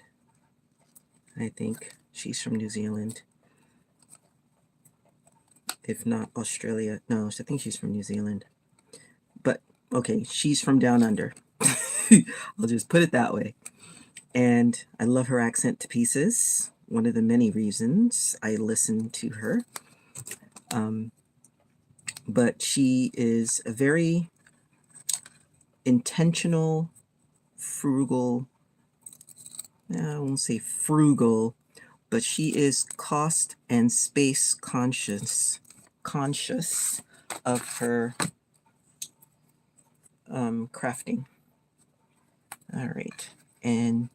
I think she's from New Zealand. If not Australia. No, I think she's from New Zealand. But, okay, she's from down under. I'll just put it that way. And I love her accent to pieces. One of the many reasons I listen to her. But she is a very intentional, frugal, I won't say frugal, but she is cost and space conscious of her crafting. All right. And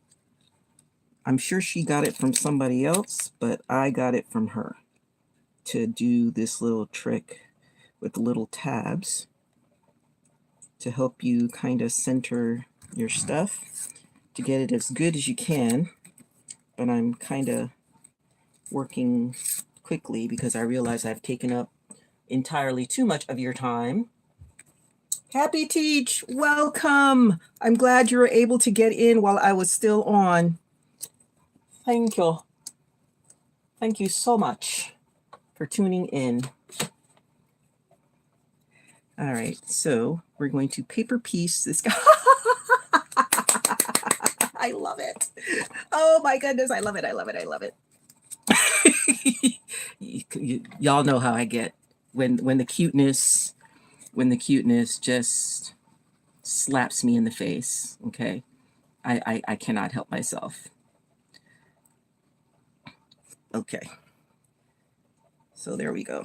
I'm sure she got it from somebody else, but I got it from her to do this little trick with the little tabs to help you kind of center your stuff to get it as good as you can. But I'm kind of working quickly because I realize I've taken up entirely too much of your time. Happy Teach, welcome. I'm glad you were able to get in while I was still on. Thank you. Thank you so much for tuning in. All right, so we're going to paper piece this guy. I love it. Oh my goodness, I love it. I love it. I love it. Y'all know how I get when the cuteness just slaps me in the face. Okay, I cannot help myself. Okay, so there we go.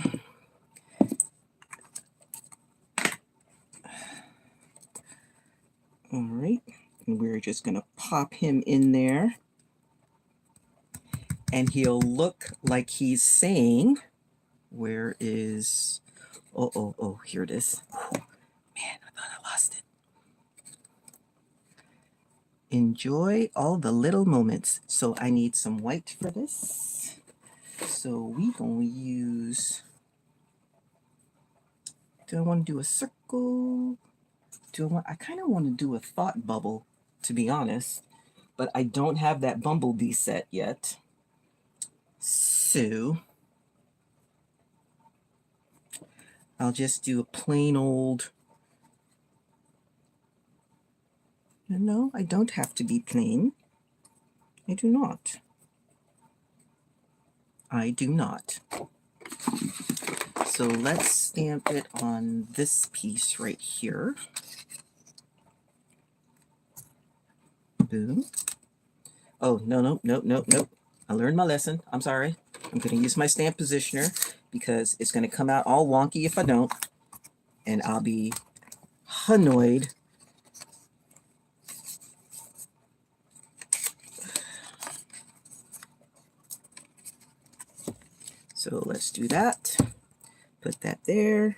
All right, and we're just gonna pop him in there, and he'll look like he's saying, where is, oh, here it is. Oh, man, I thought I lost it. Enjoy all the little moments. So I need some white for this. So we gonna use, do I want to do a circle? I kind of want to do a thought bubble, to be honest, but I don't have that bumblebee set yet. So I'll just do a plain old, no, I don't have to be plain. I do not. I do not. So let's stamp it on this piece right here. Boom. Oh, no. I learned my lesson. I'm sorry. I'm going to use my stamp positioner because it's going to come out all wonky if I don't. And I'll be annoyed. So let's do that. Put that there.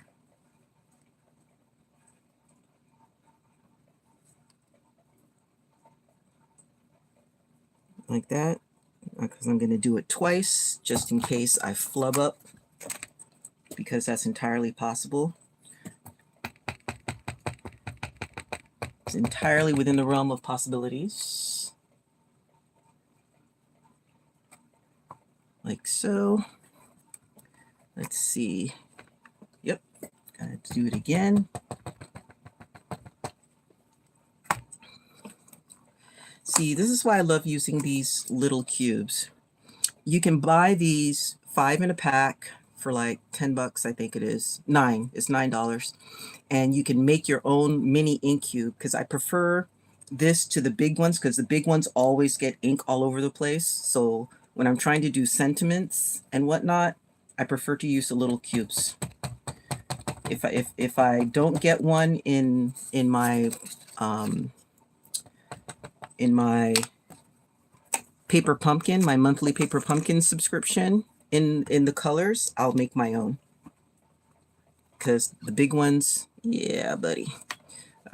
Like that, because I'm going to do it twice just in case I flub up, because that's entirely possible. It's entirely within the realm of possibilities. Like so. Let's see. Yep, gotta do it again. See, this is why I love using these little cubes. You can buy these 5 in a pack for like 10 bucks, I think it is. It's $9. And you can make your own mini ink cube, because I prefer this to the big ones, because the big ones always get ink all over the place. So when I'm trying to do sentiments and whatnot, I prefer to use the little cubes. If I don't get one in my paper pumpkin, my monthly paper pumpkin subscription in the colors, I'll make my own, because the big ones, yeah, buddy.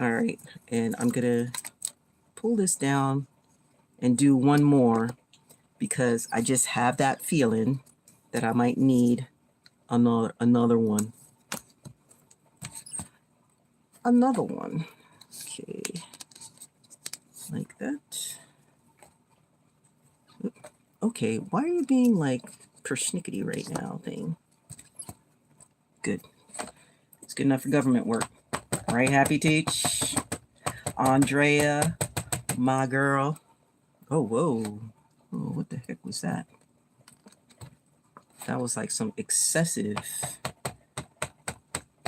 All right, and I'm gonna pull this down and do one more, because I just have that feeling that I might need another one. Okay, like that. Okay, why are you being like persnickety right now thing? Good. It's good enough for government work. Right, Happy Teach? Andrea, my girl. Oh, whoa. Oh, what the heck was that? That was like some excessive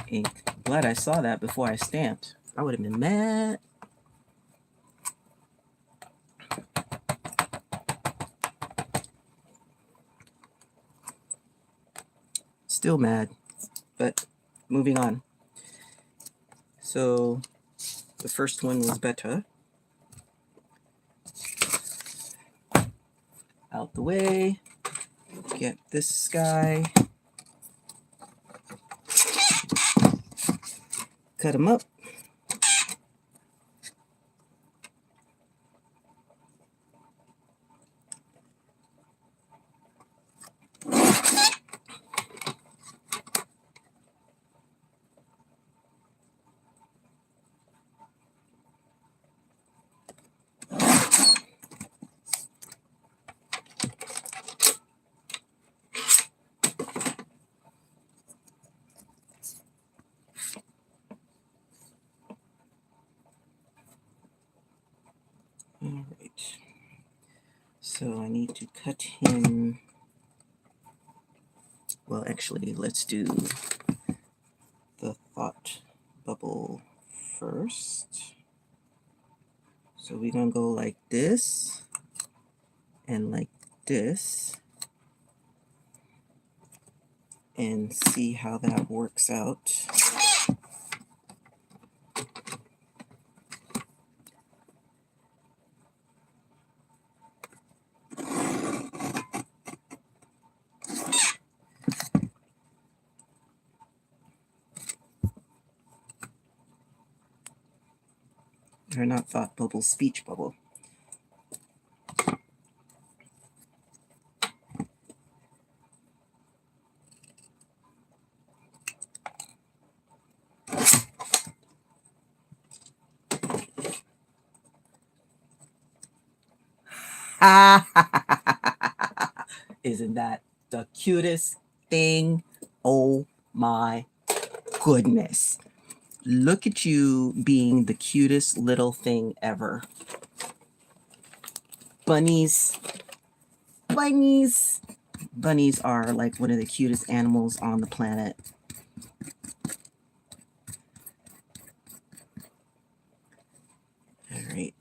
ink. Glad I saw that before I stamped. I would have been mad. Still mad, but moving on. So the first one was better. Out the way. Get this guy. Cut him up. All right. So I need to cut him. Well, actually, let's do the thought bubble first. So we're going to go like this and like this and see how that works out. Or not thought bubble, speech bubble. Isn't that the cutest thing? Oh my goodness. Look at you being the cutest little thing ever. Bunnies. Bunnies. Bunnies are like one of the cutest animals on the planet. All right.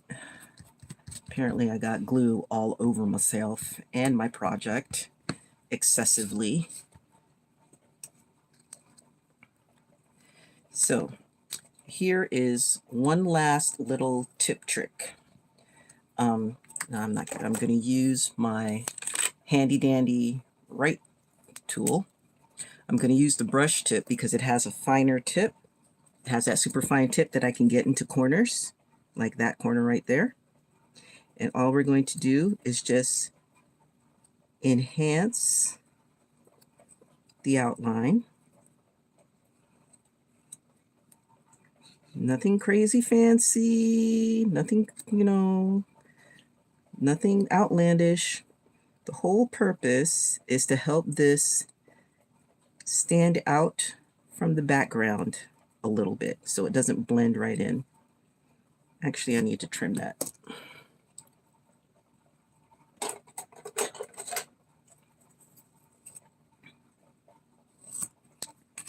Apparently I got glue all over myself and my project excessively. So here is one last little tip trick. No, I'm not gonna. I'm going to use my handy dandy right tool. I'm going to use the brush tip because it has a finer tip. It has that super fine tip that I can get into corners, like that corner right there. And all we're going to do is just enhance the outline. Nothing crazy fancy, nothing, nothing outlandish. The whole purpose is to help this stand out from the background a little bit so it doesn't blend right in. Actually, I need to trim that.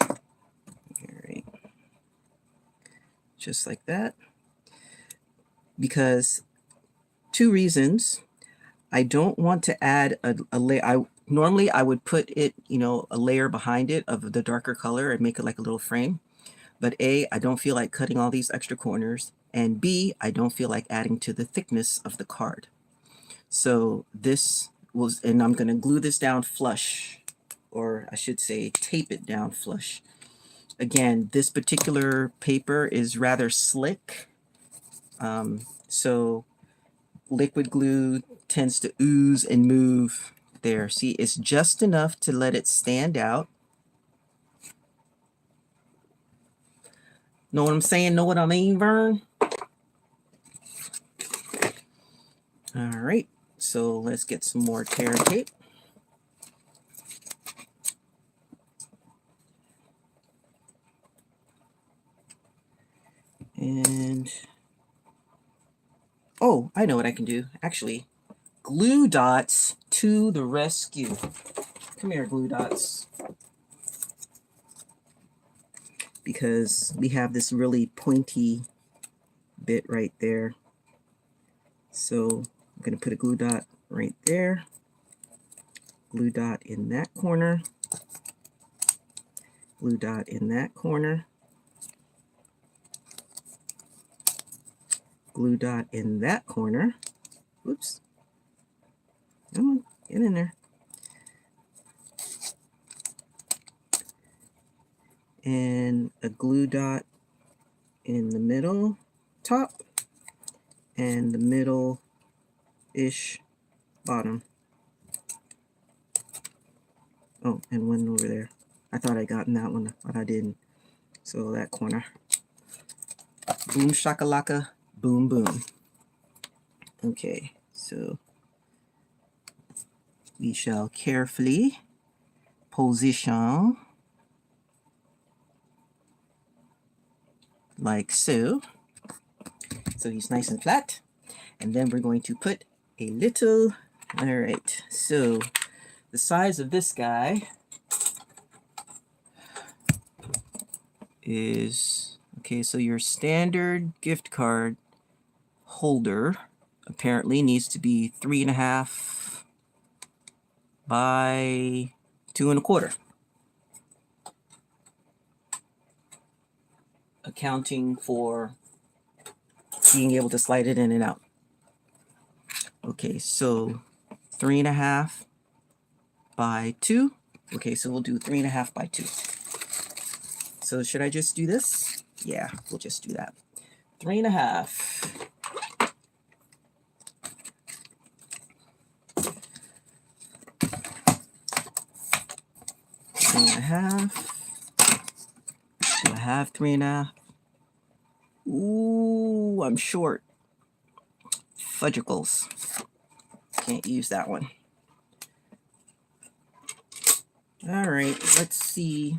All right. Just like that. Because two reasons. I don't want to add a layer. Normally I would put it, a layer behind it of the darker color and make it like a little frame. But A, I don't feel like cutting all these extra corners. And B, I don't feel like adding to the thickness of the card. So this was, and I'm going to glue this down flush, or I should say tape it down flush. Again, this particular paper is rather slick. So liquid glue tends to ooze and move there. See, it's just enough to let it stand out. Know what I'm saying? Know what I mean, Vern? All right. So let's get some more tear tape. And, oh, I know what I can do. Actually, glue dots to the rescue. Come here, glue dots. Because we have this really pointy bit right there. So I'm going to put a glue dot right there. Glue dot in that corner. Glue dot in that corner. Glue dot in that corner. Oops. Come on, get in there. And a glue dot in the middle top and the middle-ish bottom. Oh, and one over there. I thought I gotten that one, but I didn't. So that corner. Boom shakalaka, boom boom. Okay, so we shall carefully position like so. So he's nice and flat. And then we're going to put a little, all right, so the size of this guy is, okay, so your standard gift card holder apparently needs to be 3.5 by 2.25. Accounting for being able to slide it in and out. Okay, so 3.5 by 2. Okay, so we'll do 3.5 by 2. So should I just do this? Yeah, we'll just do that. 3.5. Do I have 3.5? Ooh, I'm short. Fudgicles. Can't use that one. All right, let's see.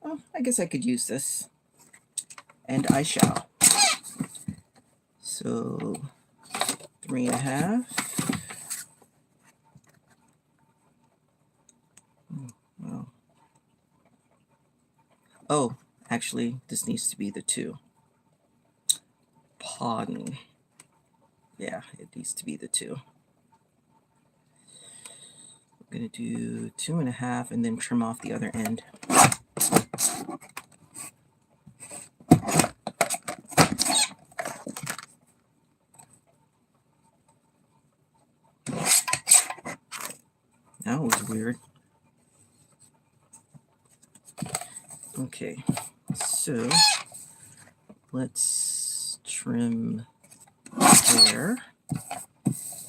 Oh, I guess I could use this. And I shall. So 3.5. Well. Oh, actually, this needs to be the 2. Pardon. Yeah, it needs to be the 2. I'm going to do 2.5 and then trim off the other end. That was weird. Okay, so let's trim there,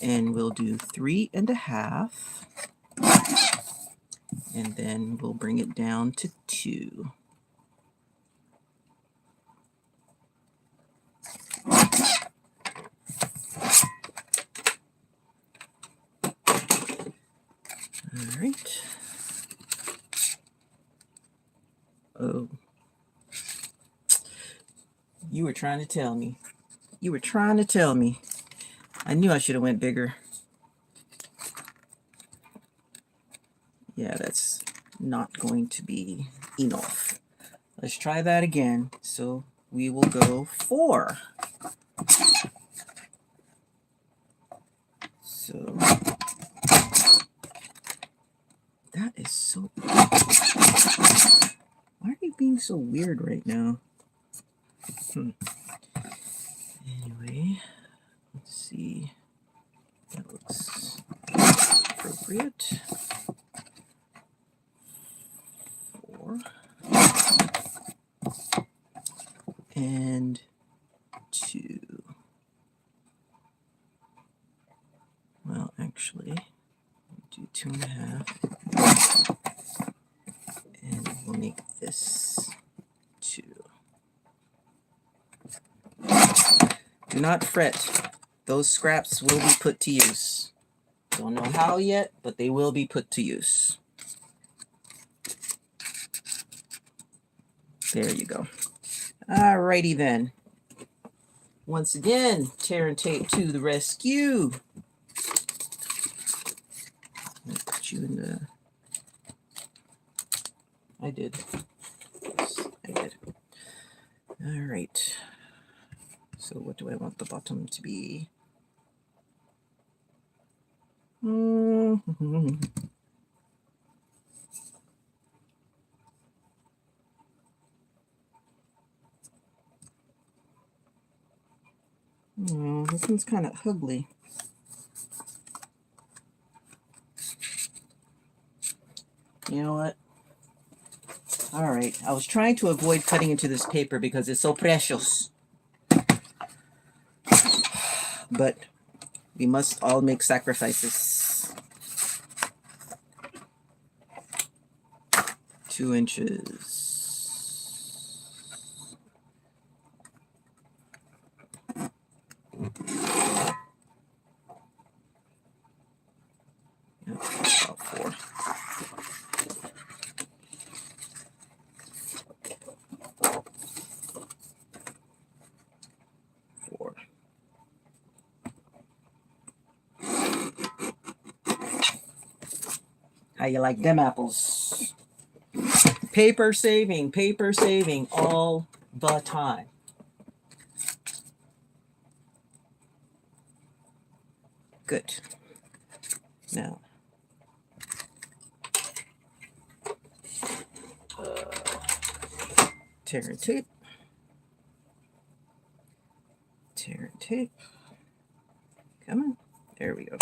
and we'll do 3.5, and then we'll bring it down to 2. All right. Oh, you were trying to tell me. You were trying to tell me. I knew I should have went bigger. Yeah, that's not going to be enough. Let's try that again. So we will go 4. So that is so... Why are you being so weird right now? Anyway, let's see. That looks appropriate. 4. And 2. Well, actually, do 2.5. And we'll make this 2. Do not fret. Those scraps will be put to use. Don't know how yet, but they will be put to use. There you go. Alrighty then. Once again, tear and tape to the rescue. Put you in the... I did. Yes, I did. All right. So what do I want the bottom to be? Oh, this one's kind of ugly. You know what? All right. I was trying to avoid cutting into this paper because it's so precious. But we must all make sacrifices. 2 inches. Yep, about 4. How you like them apples? Paper saving all the time. Good. Now, tear and tape. Tear and tape. Come on. There we go.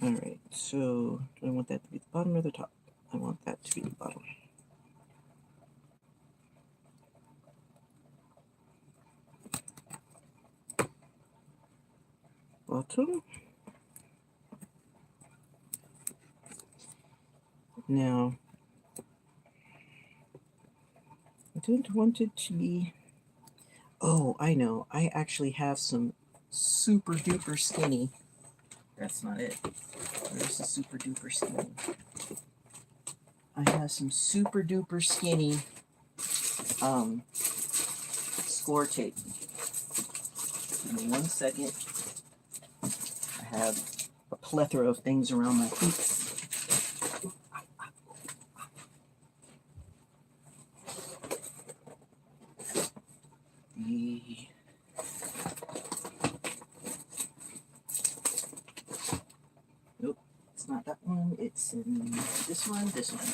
All right. So, do I want that to be the bottom or the top? I want that to be the bottom. Bottom. Now, I don't want it to be... Oh, I know. I actually have some super duper skinny. That's not it. Where's the super duper skinny? I have some super duper skinny score tape. Give me 1 second. I have a plethora of things around my feet. Nope, it's not that one. It's in this one, this one.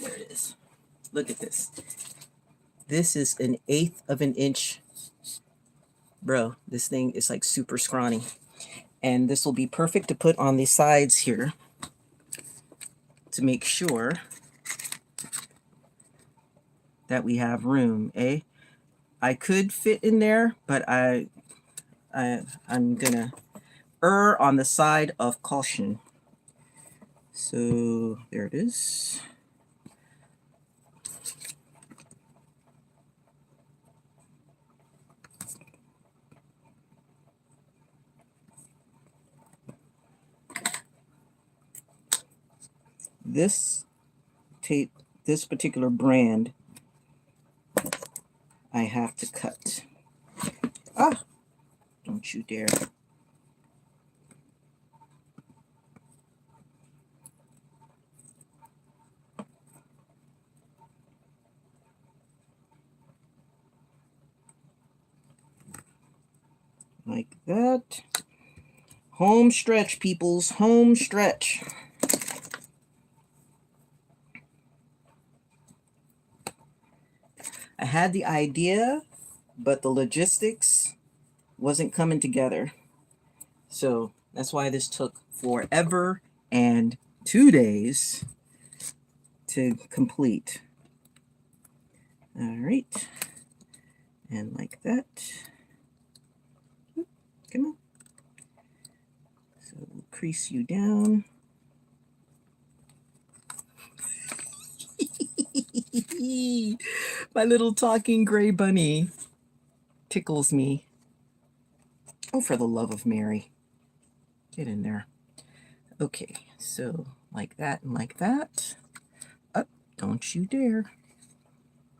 There it is. Look at this. This is 1/8 of an inch. Bro, this thing is like super scrawny. And this will be perfect to put on the sides here to make sure that we have room, eh? I could fit in there, but I'm gonna err on the side of caution. So there it is. This tape, this particular brand, I have to cut. Ah, don't you dare. Like that. Home stretch, peoples, home stretch. I had the idea, but the logistics wasn't coming together. So that's why this took forever and 2 days to complete. All right. And like that. Come on. So we'll crease you down. My little talking gray bunny tickles me. Oh, for the love of Mary. Get in there. Okay, so like that and like that. Up, don't you dare.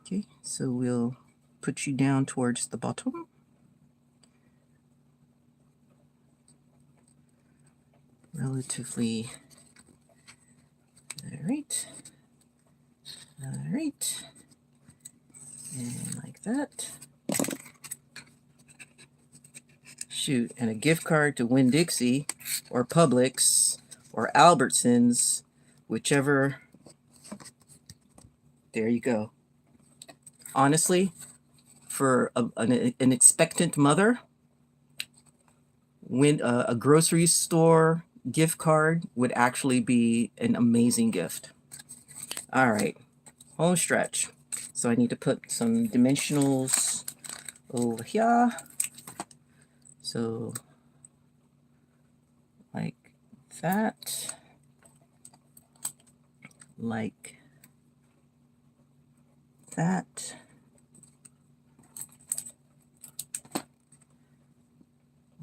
Okay, so we'll put you down towards the bottom. Relatively. All right. All right. And like that. Shoot, and a gift card to Winn-Dixie or Publix or Albertsons, whichever. There you go. Honestly, for an expectant mother, a grocery store gift card would actually be an amazing gift. All right, home stretch. So I need to put some dimensionals over here. So like that, like that.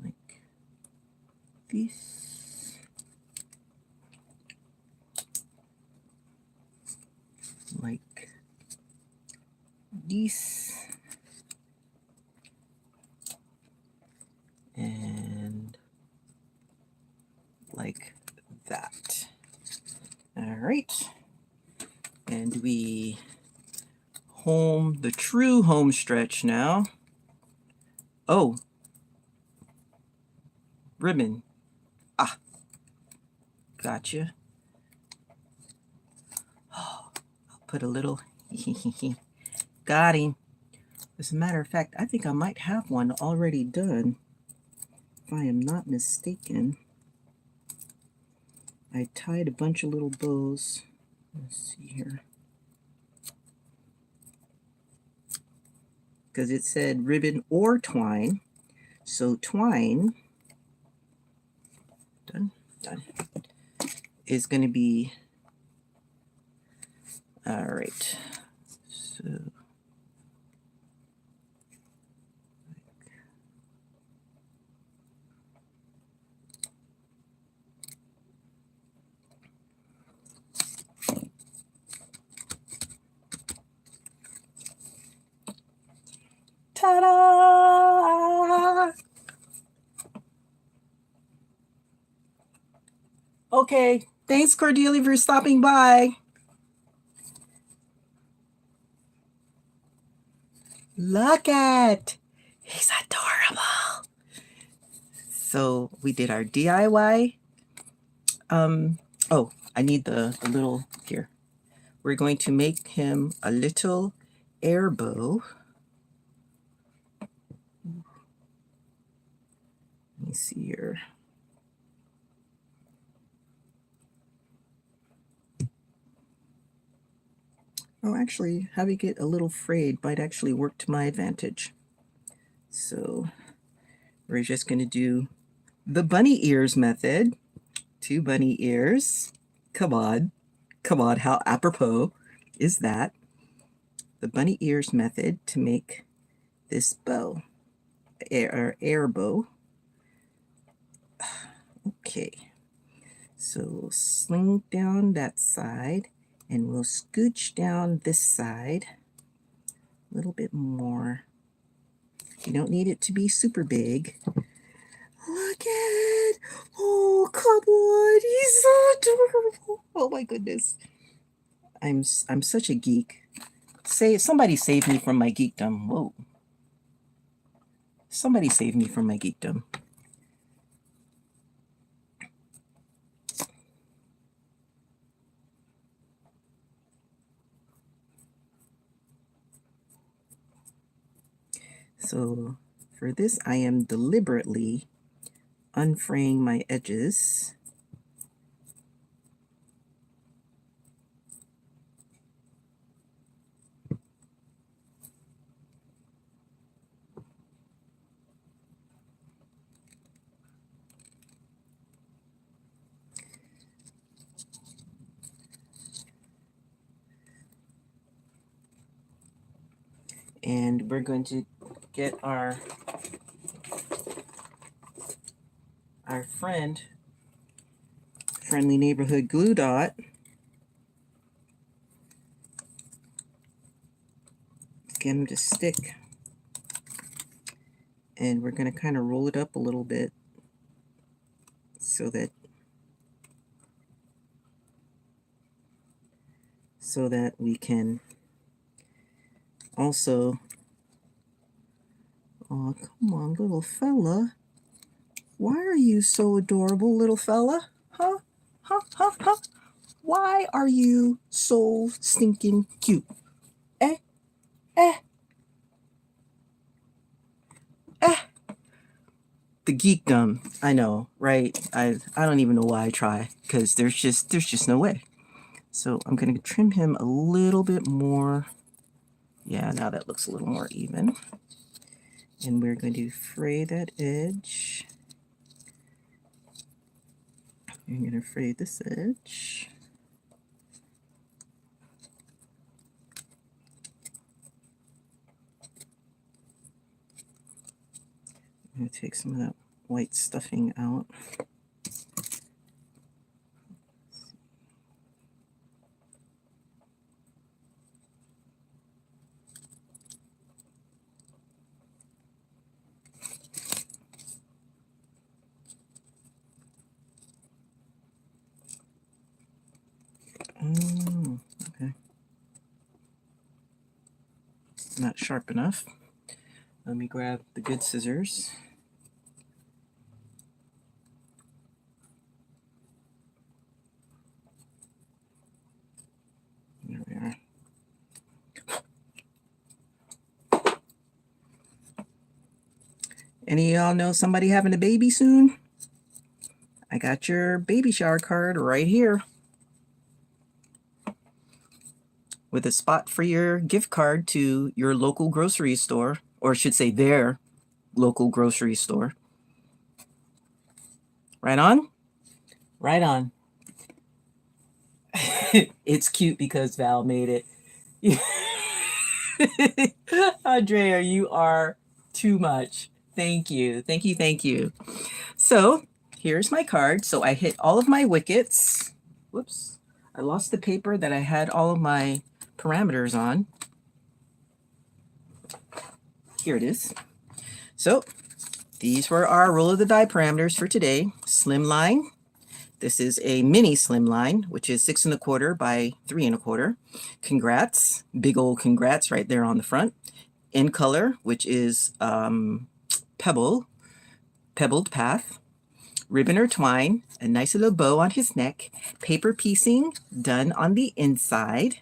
Like this. Like this. And like that. All right. And we home the true home stretch now. Oh, ribbon. Ah, gotcha. Oh, I'll put a little. Got him. As a matter of fact, I think I might have one already done. If I am not mistaken. I tied a bunch of little bows. Let's see here. Because it said ribbon or twine. So twine, done, is going to be, all right. So, ta-da! Okay, thanks Cordelia for stopping by. Look at, he's adorable. So we did our DIY. Oh, I need the little here. We're going to make him a little air bow. Let me see here. Oh, actually, having it a little frayed might actually work to my advantage. So we're just going to do the bunny ears method. 2 bunny ears. Come on. Come on, how apropos is that? The bunny ears method to make this bow, air bow. Okay, so we'll sling down that side and we'll scooch down this side a little bit more. You don't need it to be super big. Look at, oh, come on, he's so adorable. Oh my goodness. I'm such a geek. Somebody save me from my geekdom. Whoa. Somebody save me from my geekdom. So for this, I am deliberately unfraying my edges. And we're going to get our friendly neighborhood glue dot. Get them to stick. And we're going to kind of roll it up a little bit so that we can also, oh, come on, little fella. Why are you so adorable, little fella? Huh? Huh? Huh? Huh? Why are you so stinking cute? Eh? Eh? Eh? The geekdom, I know, right? I don't even know why I try, because there's just no way. So I'm going to trim him a little bit more. Yeah, now that looks a little more even. And we're going to fray that edge. I'm going to fray this edge. I'm going to take some of that white stuffing out. Oh, okay. Not sharp enough. Let me grab the good scissors. There we are. Any of y'all know somebody having a baby soon? I got your baby shower card right here, with a spot for your gift card to your local grocery store, or I should say their local grocery store. Right on? Right on. It's cute because Val made it. Andrea, you are too much. Thank you. Thank you. Thank you. So here's my card. So I hit all of my wickets. Whoops. I lost the paper that I had all of my parameters on. Here it is. So these were our roll of the die parameters for today. Slimline. This is a mini slimline, which is 6 1/4 by 3 1/4. Congrats. Big old congrats right there on the front. In color, which is Pebbled Path. Ribbon or twine, a nice little bow on his neck. Paper piecing done on the inside.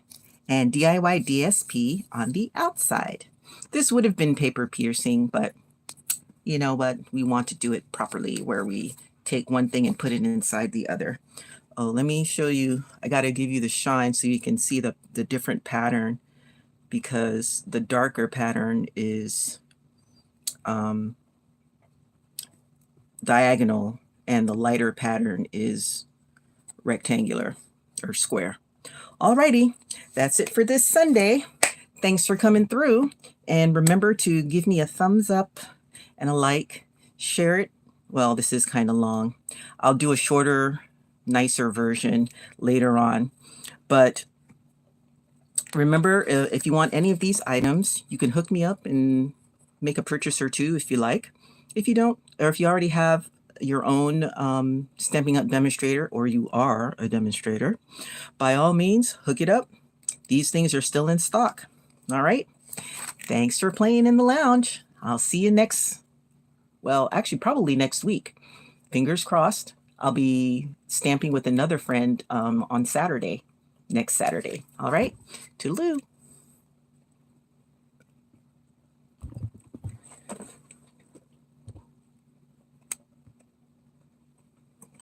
And DIY DSP on the outside. This would have been paper piercing, but you know what? We want to do it properly, where we take one thing and put it inside the other. Oh, let me show you. I got to give you the shine so you can see the different pattern, because the darker pattern is diagonal and the lighter pattern is rectangular or square. Alrighty, that's it for this Sunday. Thanks for coming through, and remember to give me a thumbs up and a like. Share it. Well, this is kind of long. I'll do a shorter, nicer version later on. But remember, if you want any of these items, you can hook me up and make a purchase or two if you like. If you don't, or if you already have your own Stampin' Up demonstrator, or you are a demonstrator, by all means, hook it up. These things are still in stock. All right. Thanks for playing in the lounge. I'll see you probably next week. Fingers crossed. I'll be stamping with another friend on Saturday, next Saturday. All right. Toodaloo.